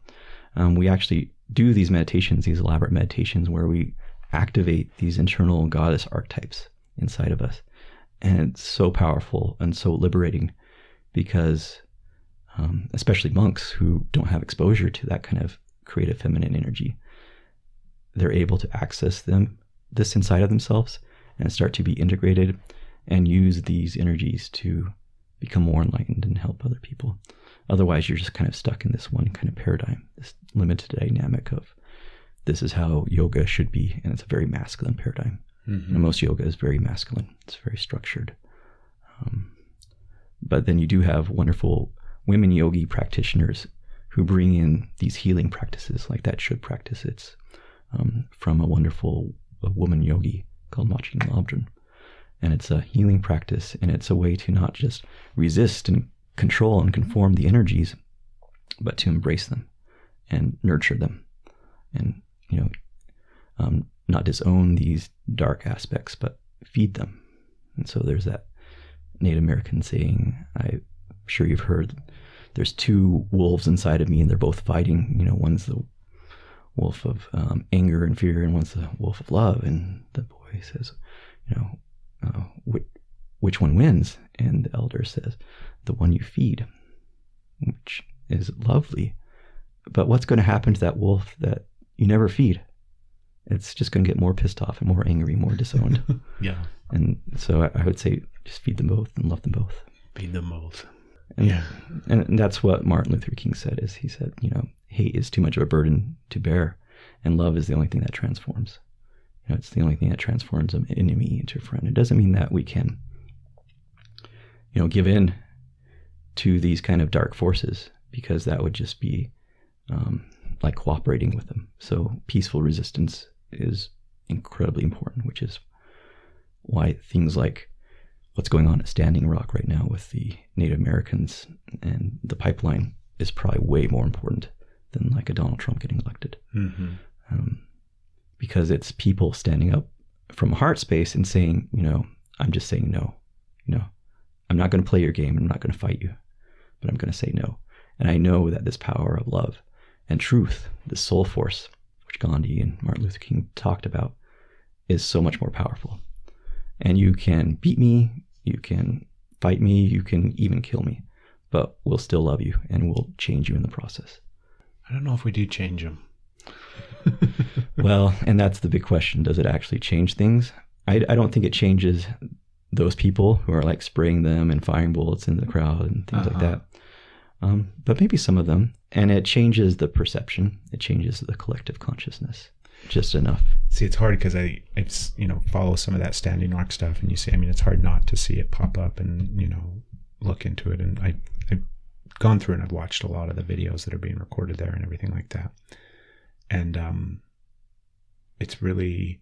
we actually do these meditations, these elaborate meditations, where we activate these internal goddess archetypes inside of us. And it's so powerful and so liberating, because especially monks who don't have exposure to that kind of creative feminine energy, they're able to access this inside of themselves and start to be integrated and use these energies to become more enlightened and help other people. Otherwise, you're just kind of stuck in this one kind of paradigm, this limited dynamic of this is how yoga should be, and it's a very masculine paradigm. Mm-hmm. And most yoga is very masculine. It's very structured. But then you do have wonderful women yogi practitioners who bring in these healing practices, like that should practice. It's from a wonderful woman yogi called Machi Labdran. And it's a healing practice, and it's a way to not just resist and control and conform the energies, but to embrace them and nurture them, and not disown these dark aspects, but feed them. And so there's that Native American saying, I'm sure you've heard, there's two wolves inside of me, and they're both fighting. One's the wolf of anger and fear, and one's the wolf of love. And the boy says, which one wins? And the elder says, the one you feed, which is lovely. But what's going to happen to that wolf that you never feed? It's just going to get more pissed off and more angry, more disowned. Yeah. And so I would say just feed them both and love them both. Feed them both. And, yeah. And that's what Martin Luther King said, is he said, hate is too much of a burden to bear, and love is the only thing that transforms. It's the only thing that transforms an enemy into a friend. It doesn't mean that we can, give in to these kind of dark forces, because that would just be like cooperating with them. So peaceful resistance is incredibly important, which is why things like what's going on at Standing Rock right now with the Native Americans and the pipeline is probably way more important than like a Donald Trump getting elected. Because it's people standing up from a heart space and saying, I'm just saying no. I'm not going to play your game. I'm not going to fight you, but I'm going to say no. And I know that this power of love and truth, this soul force, which Gandhi and Martin Luther King talked about, is so much more powerful. And you can beat me, you can fight me, you can even kill me, but we'll still love you and we'll change you in the process. I don't know if we do change them. Well, and that's the big question. Does it actually change things? I don't think it changes those people who are like spraying them and firing bullets in the crowd and things like that. But maybe some of them. And it changes the perception. It changes the collective consciousness just enough. See, it's hard because I follow some of that Standing Rock stuff, and you see, it's hard not to see it pop up and, look into it. And I've gone through and I've watched a lot of the videos that are being recorded there and everything like that. And it's really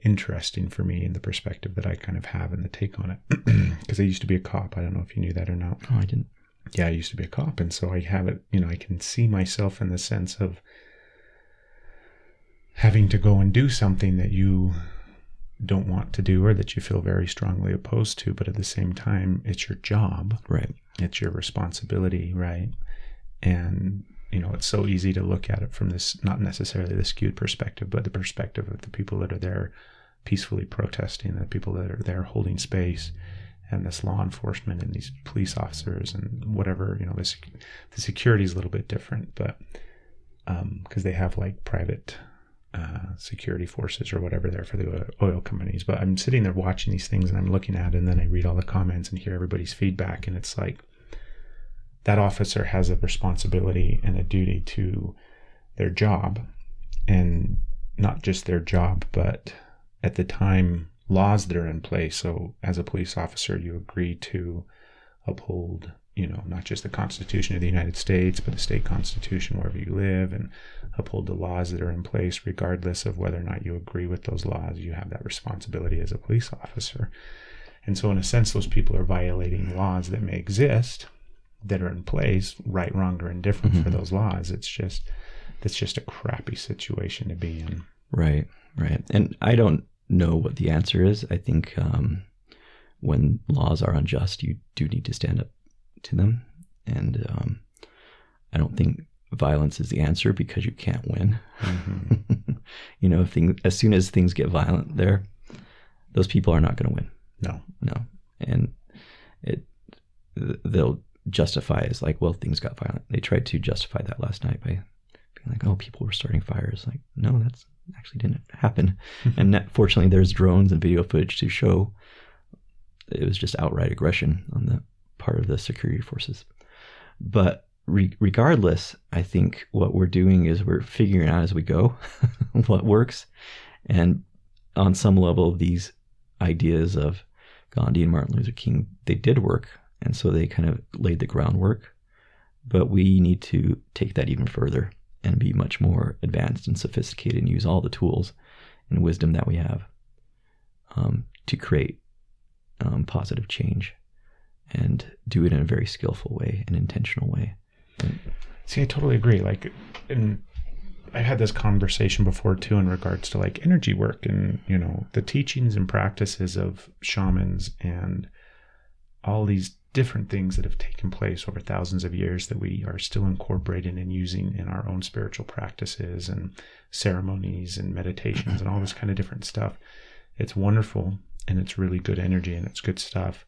interesting for me in the perspective that I kind of have and the take on it. Because I used to be a cop. I don't know if you knew that or not. Oh, I didn't. Yeah, I used to be a cop. And so I have it, I can see myself in the sense of having to go and do something that you don't want to do or that you feel very strongly opposed to. But at the same time, it's your job. Right. It's your responsibility. Right. And it's so easy to look at it from this, not necessarily the skewed perspective, but the perspective of the people that are there peacefully protesting, the people that are there holding space, and this law enforcement and these police officers and whatever, the security is a little bit different, but because they have like private security forces or whatever there for the oil companies. But I'm sitting there watching these things and I'm looking at it, and then I read all the comments and hear everybody's feedback, and it's like, that officer has a responsibility and a duty to their job, and not just their job, but at the time, laws that are in place. So as a police officer, you agree to uphold, not just the Constitution of the United States, but the state constitution wherever you live, and uphold the laws that are in place, regardless of whether or not you agree with those laws. You have that responsibility as a police officer. And so in a sense, those people are violating laws that may exist, that are in place, right, wrong, or indifferent for those laws. It's just a crappy situation to be in. Right. And I don't know what the answer is. I think when laws are unjust, you do need to stand up to them. And I don't think violence is the answer, because you can't win. As soon as things get violent there, those people are not going to win. No. And they'll justify as like, well, things got violent. They tried to justify that last night by being like, oh, people were starting fires. Like, no, that's actually didn't happen. And fortunately, there's drones and video footage to show it was just outright aggression on the part of the security forces. But regardless, I think what we're doing is we're figuring out as we go what works. And on some level, these ideas of Gandhi and Martin Luther King, they did work. And so they kind of laid the groundwork, but we need to take that even further and be much more advanced and sophisticated and use all the tools and wisdom that we have to create positive change, and do it in a very skillful way, an intentional way. See, I totally agree. Like, and I've had this conversation before too, in regards to like energy work and, the teachings and practices of shamans and all these different things that have taken place over thousands of years that we are still incorporating and using in our own spiritual practices and ceremonies and meditations and all this kind of different stuff. It's wonderful, and it's really good energy, and it's good stuff.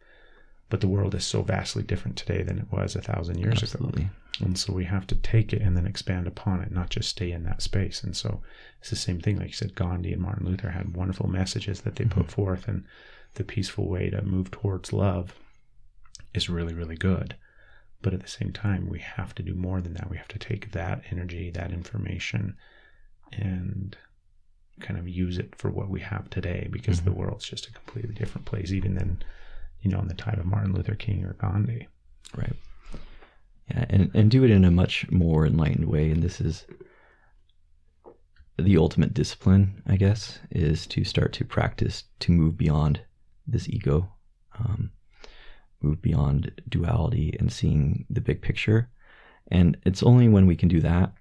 But the world is so vastly different today than it was 1,000 years Absolutely. ago. And so we have to take it and then expand upon it, not just stay in that space. And so it's the same thing. Like you said, Gandhi and Martin Luther had wonderful messages that they put forth, and the peaceful way to move towards love is really, really good. But at the same time, we have to do more than that. We have to take that energy, that information, and kind of use it for what we have today, because the world's just a completely different place, even than, in the time of Martin Luther King or Gandhi. Right. Yeah, and do it in a much more enlightened way. And this is the ultimate discipline, I guess, is to start to practice to move beyond this ego. move beyond duality and seeing the big picture. And it's only when we can do that,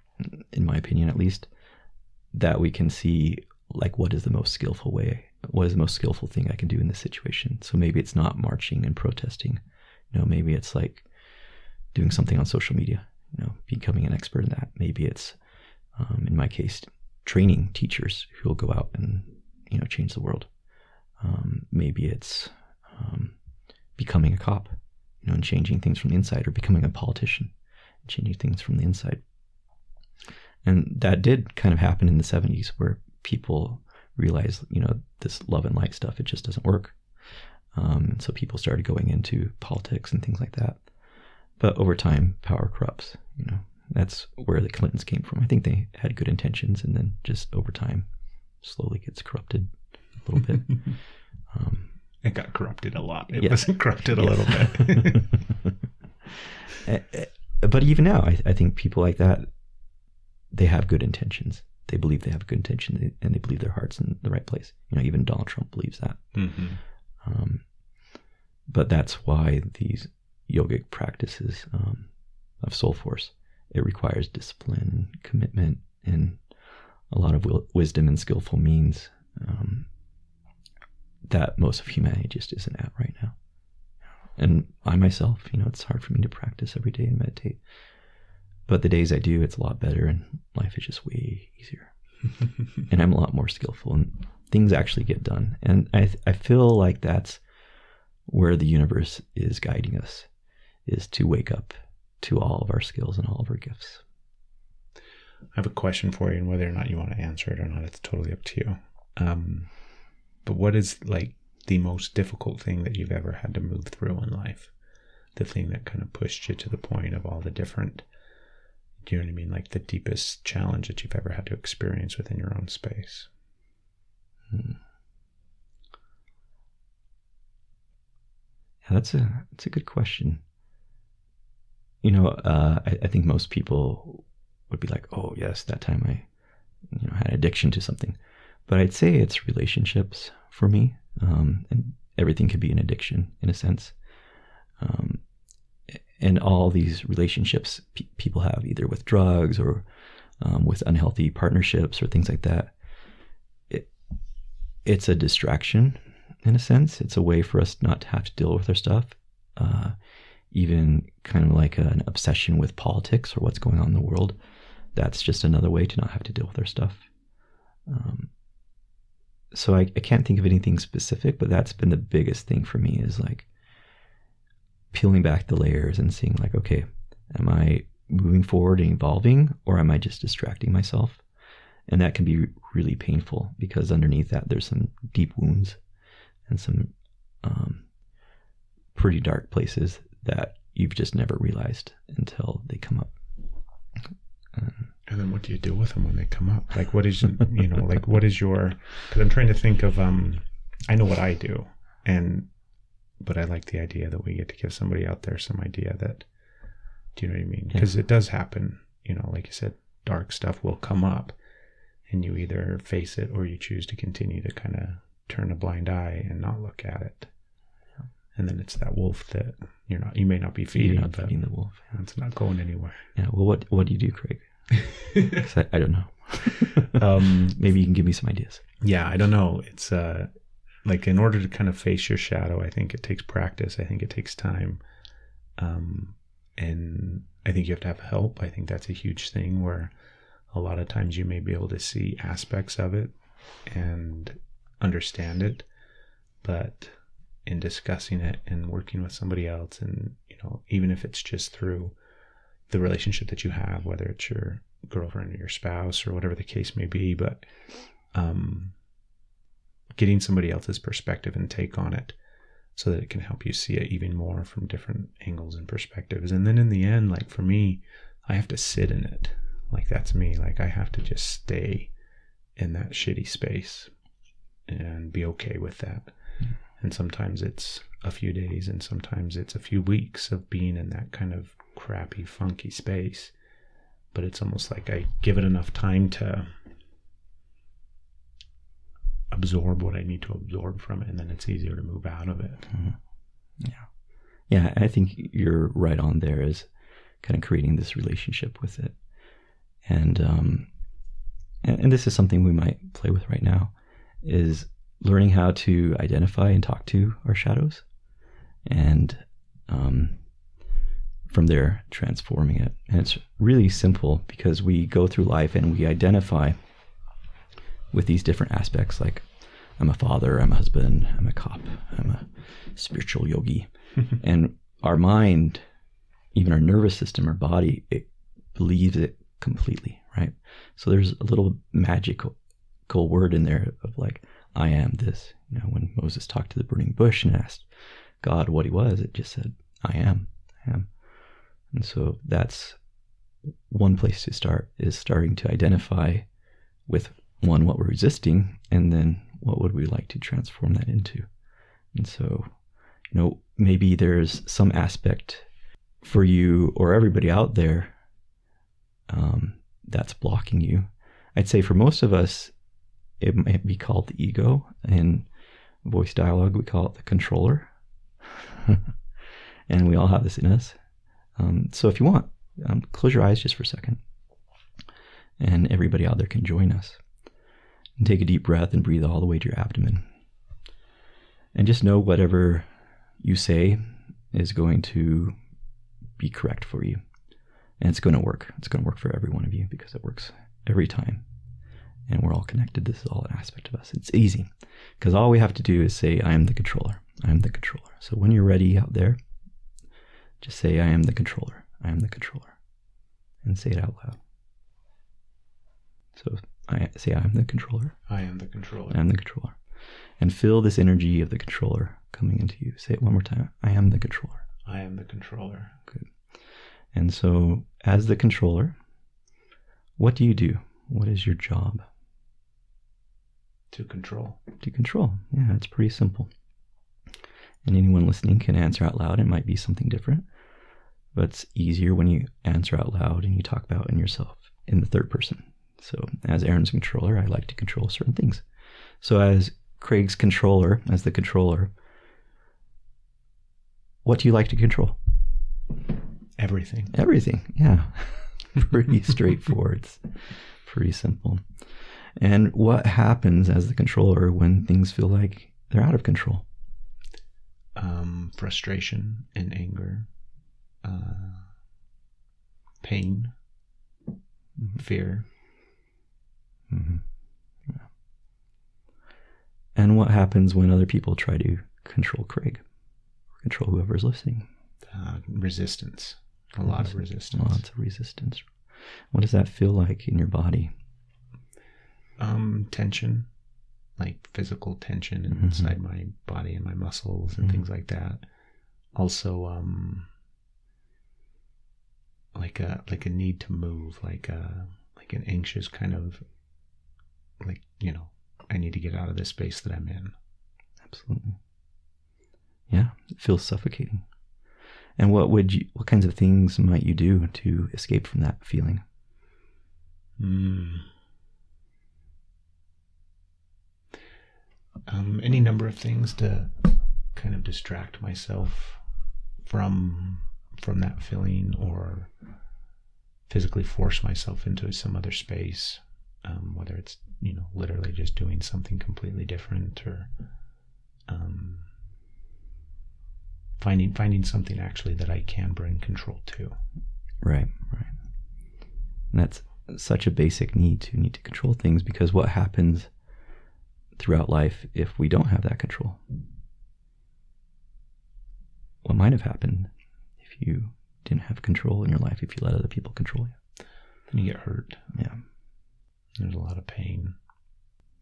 in my opinion at least, that we can see like what is the most skillful way, what is the most skillful thing I can do in this situation. So maybe it's not marching and protesting, maybe it's like doing something on social media, becoming an expert in that. Maybe it's, in my case, training teachers who will go out and, change the world. Maybe it's becoming a cop, and changing things from the inside, or becoming a politician, and changing things from the inside. And that did kind of happen in the 70s, where people realized, this love and light stuff, it just doesn't work. And so people started going into politics and things like that. But over time, power corrupts. That's where the Clintons came from. I think they had good intentions, and then just over time, slowly gets corrupted a little bit. It got corrupted a lot. It Yeah. wasn't corrupted a little bit. But even now, I think people like that, they have good intentions. They believe they have good intention, and they believe their heart's in the right place. Even Donald Trump believes that. Mm-hmm. But that's why these yogic practices of soul force, it requires discipline, commitment, and a lot of wisdom and skillful means that most of humanity just isn't at right now. And I myself, it's hard for me to practice every day and meditate. But the days I do, it's a lot better, and life is just way easier. And I'm a lot more skillful, and things actually get done. And I feel like that's where the universe is guiding us, is to wake up to all of our skills and all of our gifts. I have a question for you, and whether or not you want to answer it or not, it's totally up to you. But what is like the most difficult thing that you've ever had to move through in life? The thing that kind of pushed you to the point of all the different, do you know what I mean? Like the deepest challenge that you've ever had to experience within your own space. Yeah, that's a good question. I think most people would be like, oh yes, that time I had addiction to something. But I'd say it's relationships for me, and everything could be an addiction in a sense. And all these relationships people have, either with drugs or with unhealthy partnerships or things like that, it's a distraction in a sense. It's a way for us not to have to deal with our stuff. Even kind of like an obsession with politics or what's going on in the world. That's just another way to not have to deal with our stuff. So I can't think of anything specific, but that's been the biggest thing for me, is like peeling back the layers and seeing like, okay, am I moving forward and evolving, or am I just distracting myself? And that can be really painful, because underneath that there's some deep wounds and some pretty dark places that you've just never realized until they come up. And then what do you do with them when they come up? Like, what is, like, what is your, because I'm trying to think of, I know what I do, but I like the idea that we get to give somebody out there some idea that, do you know what I mean? Because it does happen, like you said, dark stuff will come up, and you either face it or you choose to continue to kind of turn a blind eye and not look at it. And then it's that wolf that you may not be feeding, but feeding the wolf. Yeah. It's not going anywhere. Yeah. Well, what do you do, Craig? I don't know. Maybe you can give me some ideas. Yeah, I don't know. It's like, in order to kind of face your shadow, I think it takes practice. I think it takes time. And I think you have to have help. I think that's a huge thing, where a lot of times you may be able to see aspects of it and understand it, but in discussing it and working with somebody else, and even if it's just through the relationship that you have, whether it's your girlfriend or your spouse or whatever the case may be, but getting somebody else's perspective and take on it, so that it can help you see it even more from different angles and perspectives. And then in the end, like for me, I have to sit in it. Like, that's me. Like, I have to just stay in that shitty space and be okay with that. And sometimes it's a few days, and sometimes it's a few weeks of being in that kind of crappy, funky space. But it's almost like I give it enough time to absorb what I need to absorb from it, and then it's easier to move out of it. Mm-hmm. Yeah. Yeah, I think you're right on there as kind of creating this relationship with it. And this is something we might play with right now, is learning how to identify and talk to our shadows, and from there transforming it. And it's really simple, because we go through life and we identify with these different aspects, like I'm a father, I'm a husband, I'm a cop, I'm a spiritual yogi. And our mind, even our nervous system, our body, it believes it completely, right? So there's a little magical word in there of like, I am this. You know, when Moses talked to the burning bush and asked God what he was, it just said, I am. And so that's one place to start, is starting to identify with, one, what we're resisting, and then what would we like to transform that into. And so, you know, maybe there's some aspect for you or everybody out there that's blocking you. I'd say for most of us, it might be called the ego. In voice dialogue, we call it the controller. And we all have this in us. So if you want, close your eyes just for a second. And everybody out there can join us. And take a deep breath and breathe all the way to your abdomen. And just know whatever you say is going to be correct for you. And it's going to work. It's going to work for every one of you, because it works every time. And we're all connected. This is all an aspect of us. It's easy, because all we have to do is say, I am the controller. I am the controller. So when you're ready out there, just say, I am the controller. I am the controller. And say it out loud. So I say, I am the controller. I am the controller. I am the controller. And feel this energy of the controller coming into you. Say it one more time. I am the controller. I am the controller. Good. And so, as the controller, what do you do? What is your job? To control. To control. Yeah, it's pretty simple. And anyone listening can answer out loud. It might be something different, but it's easier when you answer out loud and you talk about in yourself in the third person. So, as Aron's controller, I like to control certain things. So, as Craig's controller, as the controller, what do you like to control? Everything. Everything, yeah. Pretty straightforward. It's pretty simple. And what happens as the controller when things feel like they're out of control? Frustration and anger, pain, fear. Mm-hmm. Yeah. And what happens when other people try to control Craig, or control whoever's listening? Resistance. A lot of resistance. Lots of resistance. What does that feel like in your body? Tension, like physical tension inside my body and my muscles and things like that. Also, like a need to move, like an anxious kind of, like, you know, I need to get out of this space that I'm in. Absolutely. Yeah, it feels suffocating. And what kinds of things might you do to escape from that feeling? Any number of things to kind of distract myself from that feeling, or physically force myself into some other space, whether it's, you know, literally just doing something completely different, or finding something actually that I can bring control to. Right. And that's such a basic need to control things, because what happens throughout life if we don't have that control? What might have happened if you didn't have control in your life, if you let other people control you? Then you get hurt. Yeah. There's a lot of pain.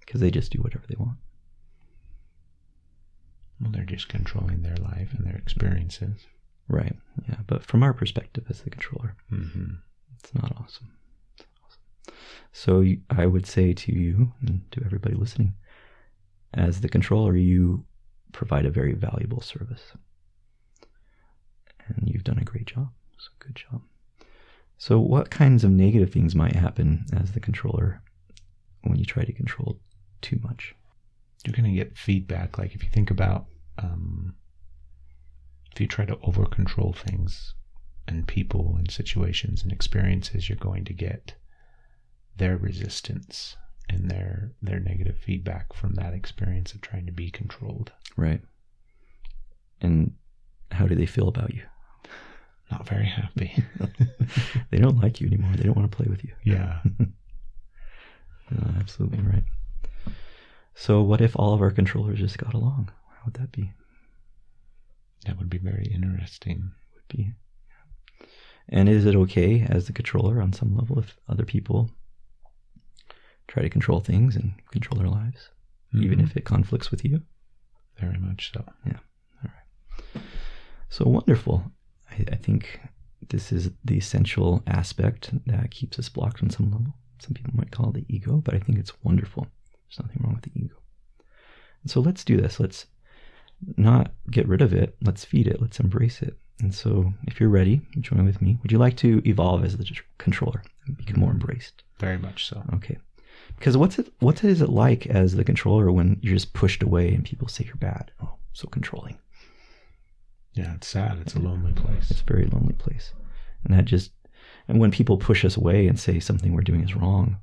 Because they just do whatever they want. Well, they're just controlling their life and their experiences. Right. Yeah. But from our perspective as the controller, it's not awesome. So I would say to you and to everybody listening, as the controller, you provide a very valuable service. And you've done a great job. So good job. So what kinds of negative things might happen as the controller when you try to control too much? You're going to get feedback. Like if you think about If you try to over control things and people and situations and experiences, you're going to get their resistance and their negative feedback from that experience of trying to be controlled. Right. And how do they feel about you? Not very happy. They don't like you anymore. They don't want to play with you. Yeah. Absolutely right. So what if all of our controllers just got along? How would that be? That would be very interesting. Would be. And is it okay as the controller on some level if other people try to control things and control their lives, even if it conflicts with you? Very much so. Yeah. All right. So wonderful. I think this is the essential aspect that keeps us blocked on some level. Some people might call it the ego, but I think it's wonderful. There's nothing wrong with the ego. And so let's do this. Let's not get rid of it. Let's feed it. Let's embrace it. And so if you're ready, join with me. Would you like to evolve as the controller and become more embraced? Very much so. Okay. Because what is it like as the controller when you're just pushed away and people say you're bad? Oh, so controlling. Yeah, it's sad. It's a lonely place. It's a very lonely place. And when people push us away and say something we're doing is wrong,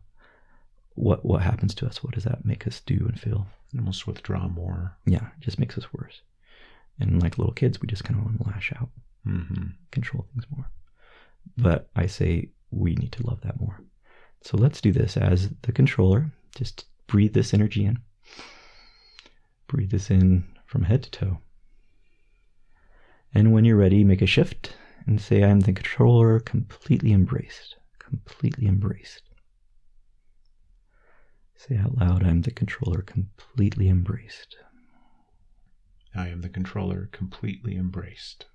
what happens to us? What does that make us do and feel? Almost withdraw more. Yeah, it just makes us worse. And like little kids, we just kind of want to lash out, control things more. But I say we need to love that more. So let's do this as the controller. Just breathe this energy in. Breathe this in from head to toe. And when you're ready, make a shift and say, I am the controller completely embraced. Completely embraced. Say out loud, I am the controller completely embraced. I am the controller completely embraced.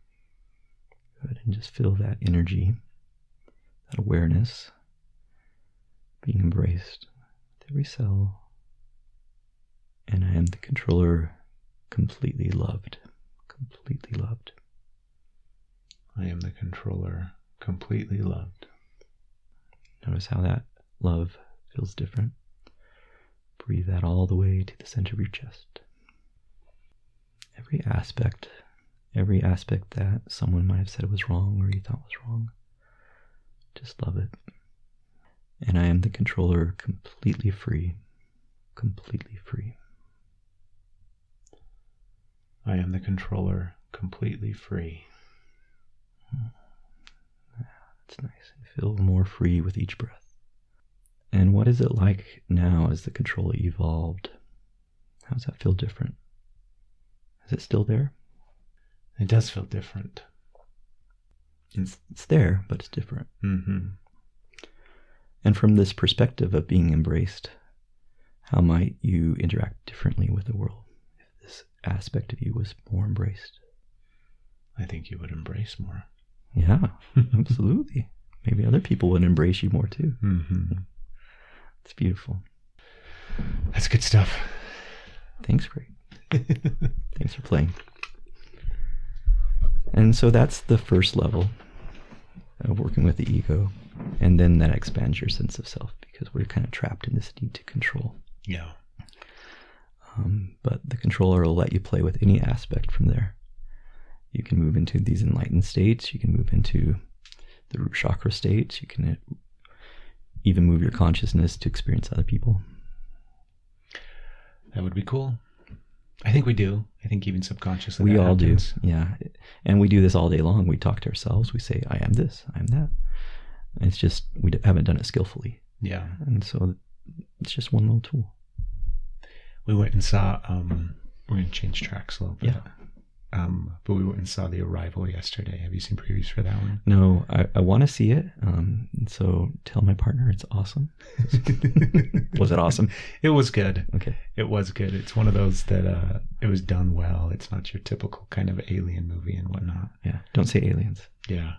Good. And just feel that energy, that awareness, being embraced with every cell. And I am the controller completely loved. Completely loved. I am the controller completely loved. Notice how that love feels different. Breathe that all the way to the center of your chest. Every aspect that someone might have said was wrong or you thought was wrong, just love it. And I am the controller completely free. Completely free. I am the controller completely free. That's nice. I feel more free with each breath. And what is it like now as the controller evolved? How does that feel different? Is it still there? It does feel different. It's there, but it's different. Mm-hmm. And from this perspective of being embraced, how might you interact differently with the world if this aspect of you was more embraced? I think you would embrace more. Yeah, absolutely. Maybe other people would embrace you more too. Mm-hmm. It's beautiful. That's good stuff. Thanks, Greg. Thanks for playing. And so that's the first level of working with the ego. And then that expands your sense of self because we're kind of trapped in this need to control. Yeah. But the controller will let you play with any aspect from there. You can move into these enlightened states. You can move into the root chakra states. You can even move your consciousness to experience other people. That would be cool. I think we do. I think even subconsciously we all happens. do. Yeah. And we do this all day long. We talk to ourselves. We say, I am this, I am that. And it's just, we haven't done it skillfully. Yeah. And so it's just one little tool. We went and saw, we're going to change tracks a little bit. Yeah. But we went and saw The Arrival yesterday. Have you seen previews for that one? No, I want to see it. So tell my partner it's awesome. Was it awesome? It was good. Okay. It was good. It's one of those that it was done well. It's not your typical kind of alien movie and whatnot. Yeah. Don't say aliens. Yeah.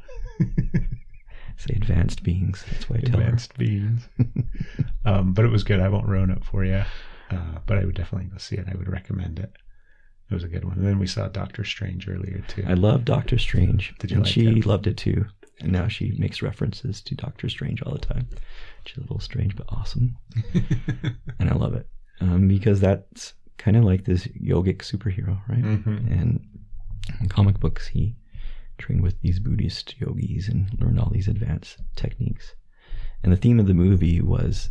Say advanced beings. That's why I tell Advanced beings. But it was good. I won't ruin it for you. But I would definitely go see it. I would recommend it. It was a good one. And then we saw Doctor Strange earlier too. I love Doctor Strange. Did you and like she it? loved it too. And now she makes references to Doctor Strange all the time. She's a little strange but awesome. And I love it. Because that's kind of like this yogic superhero, right? Mm-hmm. And in comic books, he trained with these Buddhist yogis and learned all these advanced techniques. And the theme of the movie was,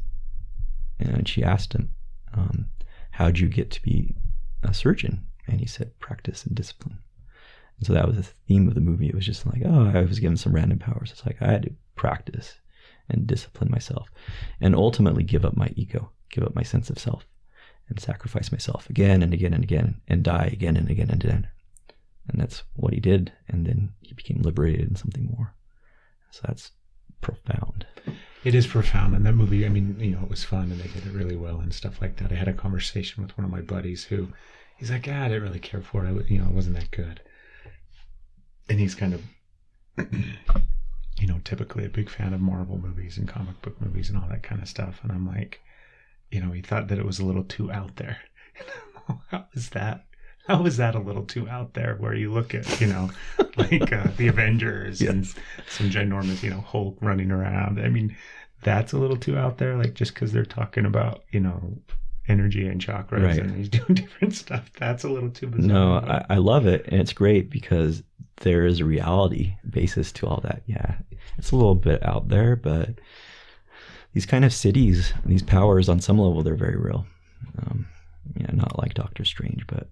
and she asked him, how'd you get to be a surgeon? And he said, practice and discipline. And so that was the theme of the movie. It was just like, oh, I was given some random powers. It's like I had to practice and discipline myself and ultimately give up my ego, give up my sense of self, and sacrifice myself again and again and again, and die again and again and again. And that's what he did. And then he became liberated in something more. So that's profound. It is profound. And that movie, I mean, it was fun and they did it really well and stuff like that. I had a conversation with one of my buddies who, he's like, I didn't really care for it. It wasn't that good. And he's kind of, typically a big fan of Marvel movies and comic book movies and all that kind of stuff. And I'm like, he thought that it was a little too out there. How is that? How is that a little too out there where you look at, like the Avengers and some ginormous, Hulk running around. I mean, that's a little too out there, like just because they're talking about, energy and chakras right. and he's doing different stuff. That's a little too bizarre. No, I love it. And it's great because there is a reality basis to all that. Yeah, it's a little bit out there, but these kind of cities, these powers on some level, they're very real. Not like Doctor Strange, but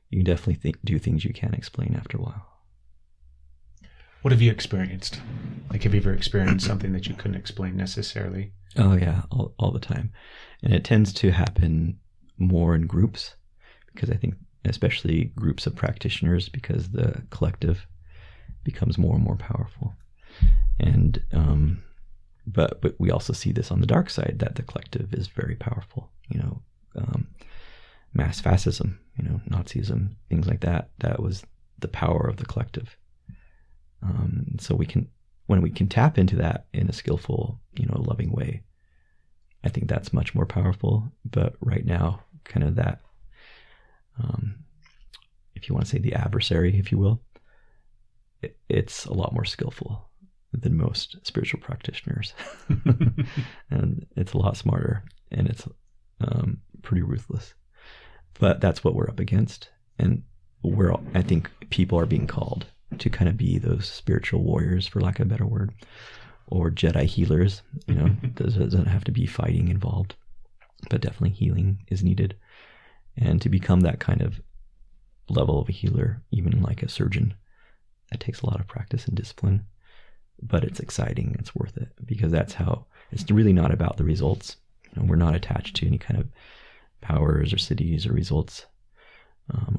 you can definitely do things you can't explain after a while. What have you experienced? Like, have you ever experienced something that you couldn't explain necessarily? Oh yeah, all the time. And it tends to happen more in groups because I think especially groups of practitioners, because the collective becomes more and more powerful. And but we also see this on the dark side, that the collective is very powerful. Mass fascism, Nazism, things like that. That was the power of the collective. So when we can tap into that in a skillful, loving way, I think that's much more powerful. But right now, kind of that, if you want to say the adversary, if you will, it's a lot more skillful than most spiritual practitioners. And it's a lot smarter, and it's pretty ruthless. But that's what we're up against. And I think people are being called to kind of be those spiritual warriors, for lack of a better word, or Jedi healers. Doesn't have to be fighting involved, but definitely healing is needed. And to become that kind of level of a healer, even like a surgeon, that takes a lot of practice and discipline, but it's exciting. It's worth it, because that's how it's really not about the results. We're not attached to any kind of powers or cities or results,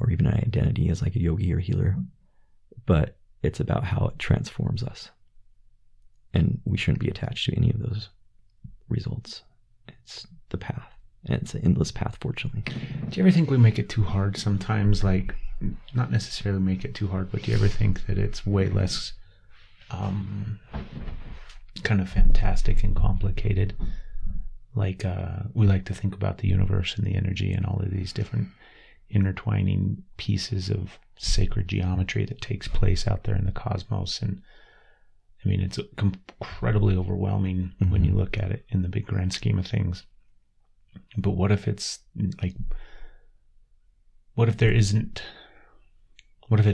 or even an identity as like a yogi or healer, but it's about how it transforms us. And we shouldn't be attached to any of those results. It's the path. And it's an endless path, fortunately. Do you ever think we make it too hard sometimes? Like, not necessarily make it too hard, but do you ever think that it's way less kind of fantastic and complicated? Like, we like to think about the universe and the energy and all of these different intertwining pieces of sacred geometry that takes place out there in the cosmos. And I mean, it's incredibly overwhelming when you look at it in the big grand scheme of things. But what if it's like, what if it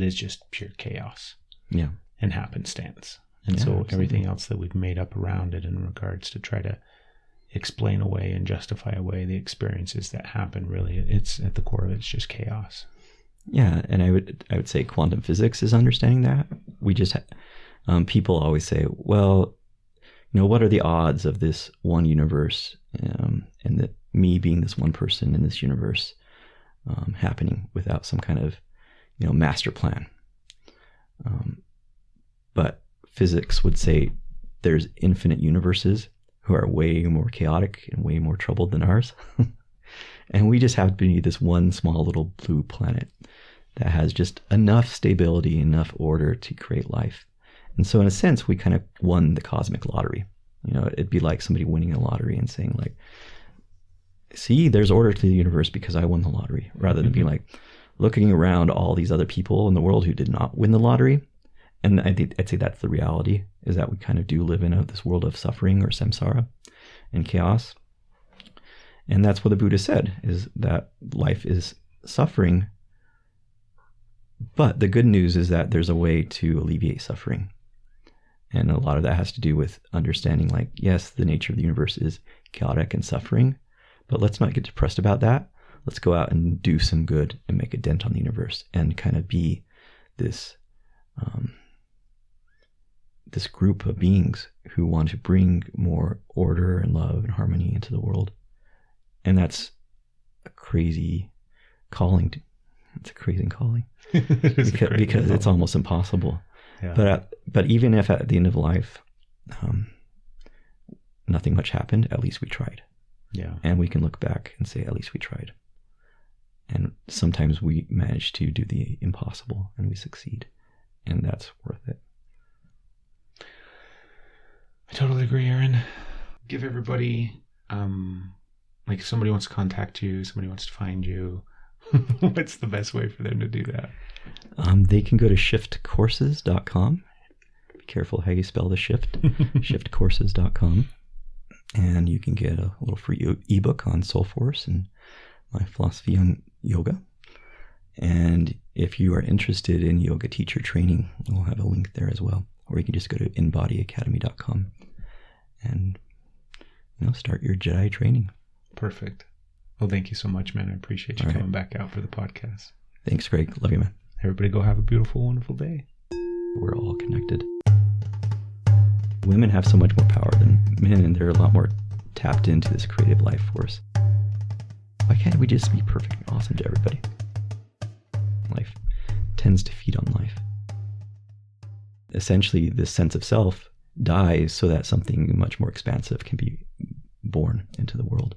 is just pure chaos? Yeah. And happenstance. And so absolutely. Everything else that we've made up around it in regards to try to explain away and justify away the experiences that happen, really, it's at the core of it's just chaos. Yeah. And I would say quantum physics is understanding that. We just, people always say, well, what are the odds of this one universe, and that me being this one person in this universe happening without some kind of, master plan. But physics would say there's infinite universes who are way more chaotic and way more troubled than ours. And we just have to be this one small little blue planet that has just enough stability, enough order to create life. And so in a sense, we kind of won the cosmic lottery. It'd be like somebody winning a lottery and saying like, see, there's order to the universe because I won the lottery, rather than being like looking around all these other people in the world who did not win the lottery. And I'd say that's the reality, is that we kind of do live in this world of suffering or samsara and chaos. And that's what the Buddha said, is that life is suffering But the good news is that there's a way to alleviate suffering. And a lot of that has to do with understanding, like, yes, the nature of the universe is chaotic and suffering, but let's not get depressed about that. Let's go out and do some good and make a dent on the universe and kind of be this this group of beings who want to bring more order and love and harmony into the world. And that's a crazy calling. It's a crazy calling because it's almost impossible. Yeah. But even if at the end of life, nothing much happened, at least we tried. Yeah. And we can look back and say, at least we tried. And sometimes we manage to do the impossible and we succeed. And that's worth it. I totally agree, Aaron. Give everybody, like if somebody wants to contact you, somebody wants to find you, what's the best way for them to do that? They can go to shiftcourses.com. Be careful how you spell the shift. shiftcourses.com. And you can get a little free ebook on Soul Force and my philosophy on yoga. And if you are interested in yoga teacher training, we'll have a link there as well. Or you can just go to inbodyacademy.com and start your Jedi training. Perfect. Well, thank you so much, man. I appreciate you coming back out for the podcast. Thanks, Greg. Love you, man. Everybody go have a beautiful, wonderful day. We're all connected. Women have so much more power than men, and they're a lot more tapped into this creative life force. Why can't we just be perfect and awesome to everybody? Life tends to feed on life. Essentially, this sense of self dies so that something much more expansive can be born into the world.